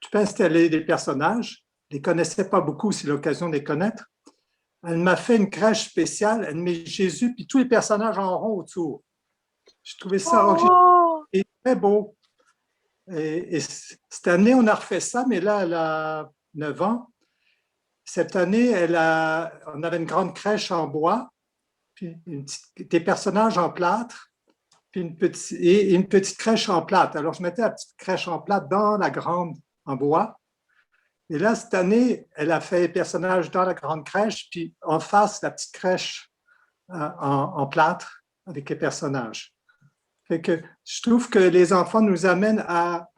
Speaker 6: tu peux installer des personnages. Je ne les connaissais pas beaucoup, c'est l'occasion de les connaître. Elle m'a fait une crèche spéciale. Elle met Jésus puis tous les personnages en rond autour. Je trouvais ça original et très beau. Et cette année, on a refait ça, mais là, elle a 9 ans. Cette année, on avait une grande crèche en bois, puis des personnages en plâtre, puis une petite crèche en plâtre. Alors, je mettais la petite crèche en plâtre dans la grande en bois. Et là, cette année, elle a fait les personnages dans la grande crèche, puis en face, la petite crèche en plâtre avec les personnages. Fait que je trouve que les enfants nous amènent à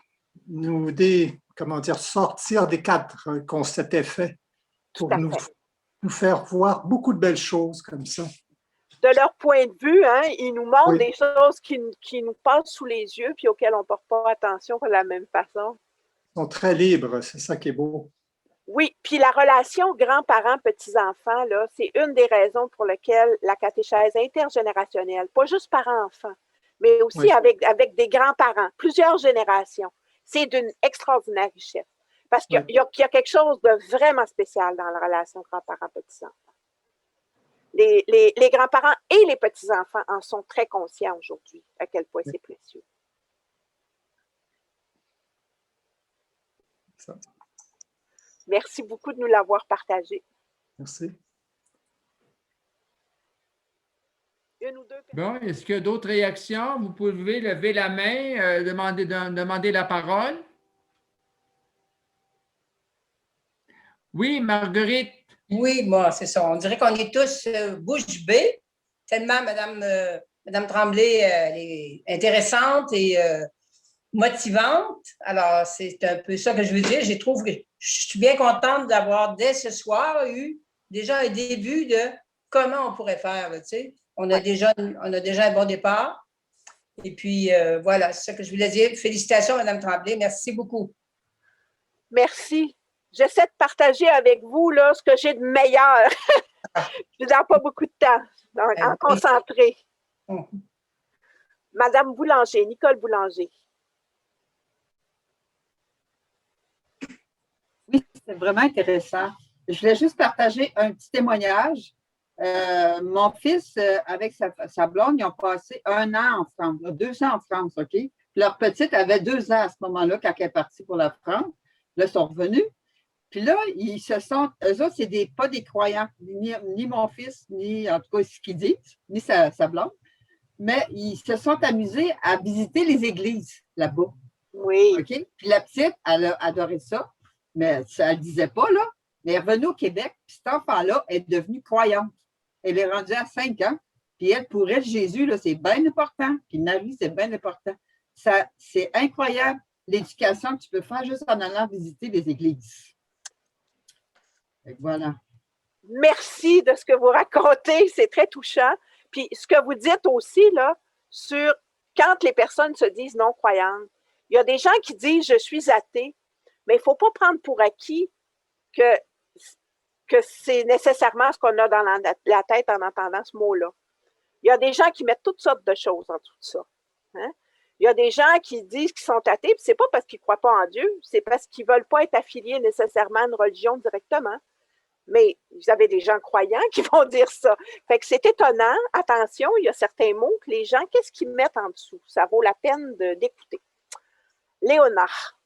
Speaker 6: sortir des cadres qu'on s'était fait pour nous faire voir beaucoup de belles choses comme ça.
Speaker 3: De leur point de vue, hein, ils nous montrent des choses qui nous passent sous les yeux puis auxquelles on ne porte pas attention de la même façon.
Speaker 6: Ils sont très libres, c'est ça qui est beau.
Speaker 3: Oui, puis la relation grands-parents-petits-enfants, là, c'est une des raisons pour lesquelles la catéchèse intergénérationnelle, pas juste parents-enfants, mais aussi avec des grands-parents, plusieurs générations, c'est d'une extraordinaire richesse. Parce qu'il y a quelque chose de vraiment spécial dans la relation grands-parents-petits-enfants. Les grands-parents et les petits-enfants en sont très conscients aujourd'hui, à quel point c'est précieux. Merci beaucoup de nous l'avoir partagé.
Speaker 6: Merci.
Speaker 3: Une ou deux personnes.
Speaker 1: Bon, est-ce qu'il y a d'autres réactions? Vous pouvez lever la main, demander la parole. Oui, Marguerite.
Speaker 13: Oui, moi, c'est ça. On dirait qu'on est tous bouche bée, tellement Madame Tremblay elle est intéressante et motivante. Alors, c'est un peu ça que je veux dire. Je suis bien contente d'avoir, dès ce soir, eu déjà un début de comment on pourrait faire. Là, tu sais. On a déjà un bon départ. Et puis, voilà, c'est ça que je voulais dire. Félicitations, Madame Tremblay. Merci beaucoup.
Speaker 3: Merci. J'essaie de partager avec vous là, ce que j'ai de meilleur. Je ne donne pas beaucoup de temps en concentré. Madame Boulanger, Nicole Boulanger.
Speaker 14: Oui, c'est vraiment intéressant. Je voulais juste partager un petit témoignage. Mon fils, avec sa blonde, ils ont passé 1 an en France, 2 ans en France, OK? Puis leur petite avait 2 ans à ce moment-là quand elle est partie pour la France. Là, ils sont revenus. Puis là, eux autres, c'est pas des croyants, ni mon fils, ni en tout cas ce qu'ils disent, ni sa blonde, mais ils se sont amusés à visiter les églises là-bas.
Speaker 3: Oui.
Speaker 14: OK? Puis la petite, elle a adoré ça, mais ça ne le disait pas, là. Mais elle est revenue au Québec, puis cet enfant-là est devenu croyante. Elle est rendue à 5 ans, puis elle, pour elle, Jésus, là, c'est bien important. Puis Marie, c'est bien important. C'est incroyable l'éducation que tu peux faire juste en allant visiter les églises. Voilà.
Speaker 3: merci de ce que vous racontez, c'est très touchant. Puis ce que vous dites aussi, là, sur quand les personnes se disent non-croyantes, il y a des gens qui disent « je suis athée », mais il ne faut pas prendre pour acquis que c'est nécessairement ce qu'on a dans la tête en entendant ce mot-là. Il y a des gens qui mettent toutes sortes de choses en tout ça. Hein? Il y a des gens qui disent qu'ils sont athées, puis ce n'est pas parce qu'ils ne croient pas en Dieu, c'est parce qu'ils ne veulent pas être affiliés nécessairement à une religion directement. Mais vous avez des gens croyants qui vont dire ça. Fait que c'est étonnant. Attention, il y a certains mots que les gens, qu'est-ce qu'ils mettent en dessous? Ça vaut la peine d'écouter. Léonard.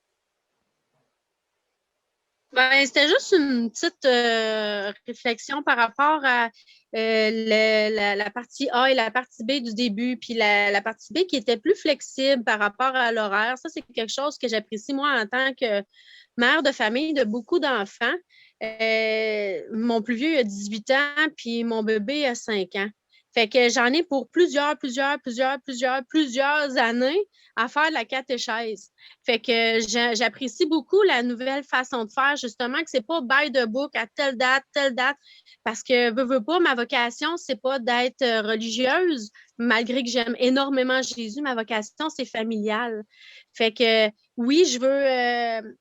Speaker 9: Ben, c'était juste une petite réflexion par rapport à la partie A et la partie B du début, puis la partie B qui était plus flexible par rapport à l'horaire. Ça, c'est quelque chose que j'apprécie, moi, en tant que mère de famille de beaucoup d'enfants. Mon plus vieux a 18 ans, puis mon bébé a 5 ans. Fait que j'en ai pour plusieurs années à faire de la catéchèse. Fait que j'apprécie beaucoup la nouvelle façon de faire, justement, que c'est pas by the book à telle date, parce que veux pas, ma vocation, c'est pas d'être religieuse, malgré que j'aime énormément Jésus, ma vocation, c'est familiale. Fait que oui, je veux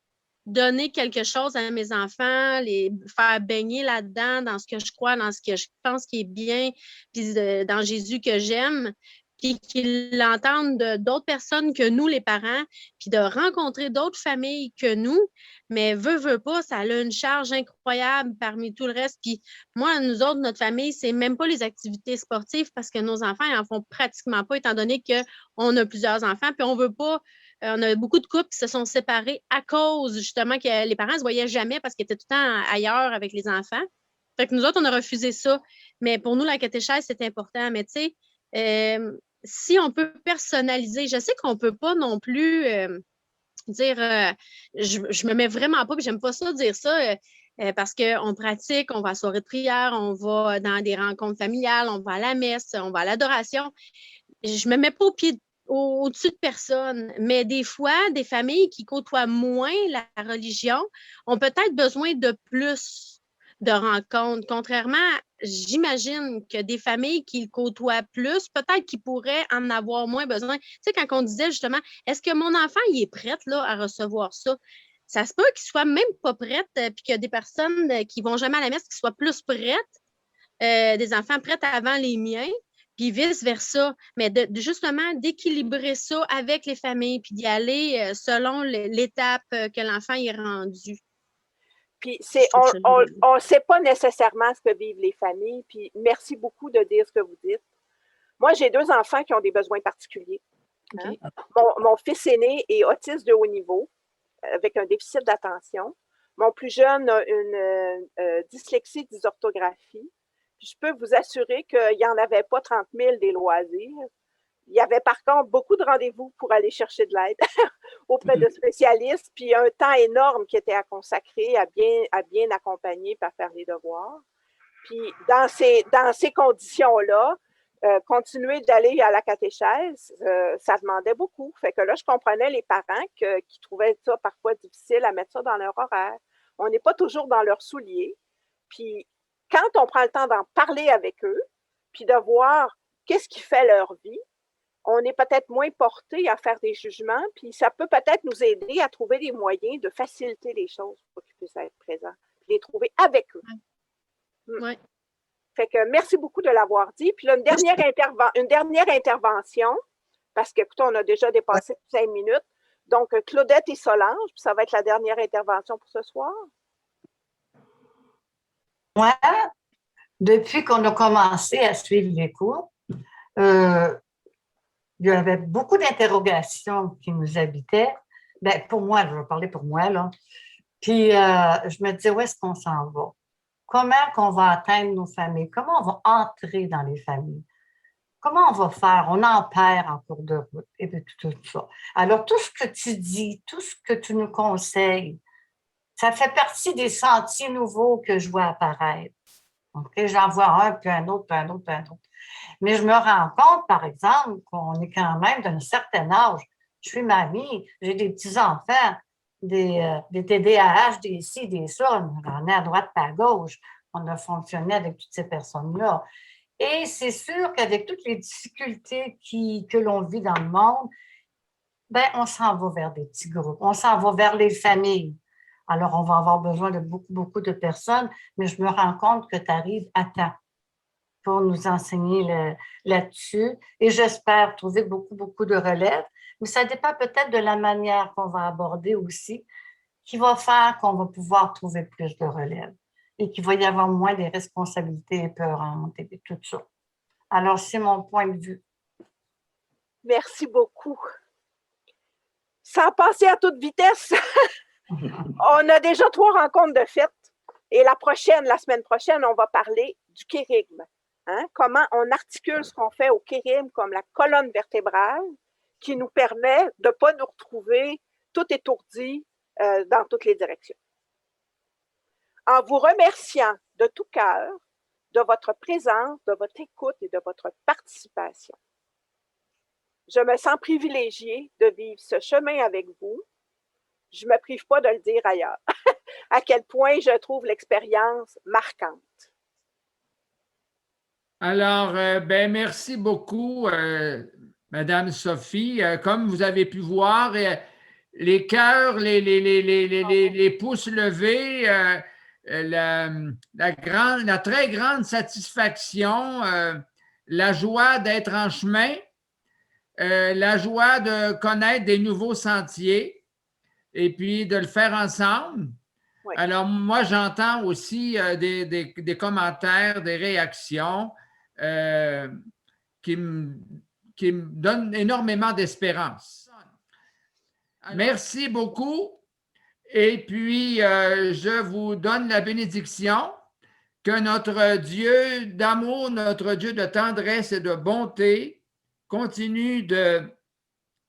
Speaker 9: donner quelque chose à mes enfants, les faire baigner là-dedans, dans ce que je crois, dans ce que je pense qui est bien, puis dans Jésus que j'aime, puis qu'ils l'entendent d'autres personnes que nous, les parents, puis de rencontrer d'autres familles que nous, mais veut pas, ça a une charge incroyable parmi tout le reste. Puis moi, nous autres, notre famille, c'est même pas les activités sportives parce que nos enfants, ils en font pratiquement pas, étant donné qu'on a plusieurs enfants, puis on veut pas. On a beaucoup de couples qui se sont séparés à cause, justement, que les parents ne se voyaient jamais parce qu'ils étaient tout le temps ailleurs avec les enfants. Fait que nous autres, on a refusé ça. Mais pour nous, la catéchèse, c'est important. Mais tu sais, si on peut personnaliser, je sais qu'on ne peut pas non plus dire je me mets vraiment pas, puis j'aime pas ça dire ça. Parce qu'on pratique, on va à la soirée de prière, on va dans des rencontres familiales, on va à la messe, on va à l'adoration. Je ne me mets pas au-dessus de personne, mais des fois, des familles qui côtoient moins la religion ont peut-être besoin de plus de rencontres. Contrairement, j'imagine que des familles qui le côtoient plus, peut-être qu'ils pourraient en avoir moins besoin. Tu sais, quand on disait justement, est-ce que mon enfant, il est prêt là, à recevoir ça? Ça se peut qu'il soit même pas prêt, puis qu'il y a des personnes qui vont jamais à la messe qui soient plus prêtes, des enfants prêts avant les miens, puis vice-versa, mais justement d'équilibrer ça avec les familles, puis d'y aller selon l'étape que l'enfant est rendu.
Speaker 3: Puis on ne sait pas nécessairement ce que vivent les familles, puis merci beaucoup de dire ce que vous dites. Moi, j'ai 2 enfants qui ont des besoins particuliers. Hein? Mon fils aîné est autiste de haut niveau, avec un déficit d'attention. Mon plus jeune a une dyslexie, dysorthographie. Je peux vous assurer qu'il n'y en avait pas 30 000 des loisirs. Il y avait par contre beaucoup de rendez-vous pour aller chercher de l'aide auprès de spécialistes, puis un temps énorme qui était à consacrer, à bien accompagner et à faire les devoirs. Puis dans ces conditions-là, continuer d'aller à la catéchèse, ça demandait beaucoup. Fait que là, je comprenais les parents qui trouvaient ça parfois difficile à mettre ça dans leur horaire. On n'est pas toujours dans leurs souliers. Puis quand on prend le temps d'en parler avec eux, puis de voir qu'est-ce qui fait leur vie, on est peut-être moins porté à faire des jugements, puis ça peut peut-être nous aider à trouver des moyens de faciliter les choses pour qu'ils puissent être présents, puis les trouver avec eux.
Speaker 9: Oui.
Speaker 3: Fait que merci beaucoup de l'avoir dit. Puis là, une dernière intervention, parce que, écoutez, on a déjà dépassé 5 minutes. Donc, Claudette et Solange, puis ça va être la dernière intervention pour ce soir.
Speaker 15: Moi, depuis qu'on a commencé à suivre les cours, il y avait beaucoup d'interrogations qui nous habitaient. Bien, pour moi, je vais parler pour moi, là. Puis, je me disais, où est-ce qu'on s'en va? Comment qu'on va atteindre nos familles? Comment on va entrer dans les familles? Comment on va faire? On en perd en cours de route et puis tout ça. Alors, tout ce que tu dis, tout ce que tu nous conseilles, ça fait partie des sentiers nouveaux que je vois apparaître. Okay? J'en vois un, puis un autre, puis un autre, puis un autre. Mais je me rends compte, par exemple, qu'on est quand même d'un certain âge. Je suis mamie, j'ai des petits-enfants, des TDAH, des ci, des ça, j'en ai à droite et à gauche. on a fonctionné avec toutes ces personnes-là. Et c'est sûr qu'avec toutes les difficultés que l'on vit dans le monde, ben, on s'en va vers des petits groupes, on s'en va vers les familles. Alors, on va avoir besoin de beaucoup, beaucoup de personnes, mais je me rends compte que tu arrives à temps pour nous enseigner là-dessus. Et j'espère trouver beaucoup, beaucoup de relèves. Mais ça dépend peut-être de la manière qu'on va aborder aussi, qui va faire qu'on va pouvoir trouver plus de relèves et qu'il va y avoir moins des responsabilités épeurantes et tout ça. Alors, c'est mon point de vue.
Speaker 3: Merci beaucoup. Sans passer à toute vitesse, on a déjà 3 rencontres de fête. Et la semaine prochaine, on va parler du kérigme. Hein? Comment on articule ce qu'on fait au kérigme comme la colonne vertébrale qui nous permet de ne pas nous retrouver tout étourdis dans toutes les directions. En vous remerciant de tout cœur de votre présence, de votre écoute et de votre participation. Je me sens privilégiée de vivre ce chemin avec vous. Je ne me prive pas de le dire ailleurs, à quel point je trouve l'expérience marquante.
Speaker 1: Alors, ben, merci beaucoup, Madame Sophie. Comme vous avez pu voir, les cœurs, les pouces levés, la très grande satisfaction, la joie d'être en chemin, la joie de connaître des nouveaux sentiers et puis de le faire ensemble. Oui. Alors, moi, j'entends aussi des commentaires, des réactions qui me donnent énormément d'espérance. Merci beaucoup. Et puis, je vous donne la bénédiction que notre Dieu d'amour, notre Dieu de tendresse et de bonté continue de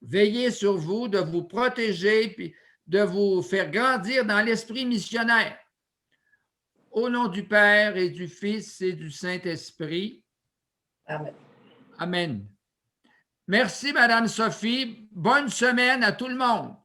Speaker 1: veiller sur vous, de vous protéger, puis de vous faire grandir dans l'esprit missionnaire. Au nom du Père et du Fils et du Saint-Esprit.
Speaker 13: Amen.
Speaker 1: Amen. Merci, Madame Sophie. Bonne semaine à tout le monde.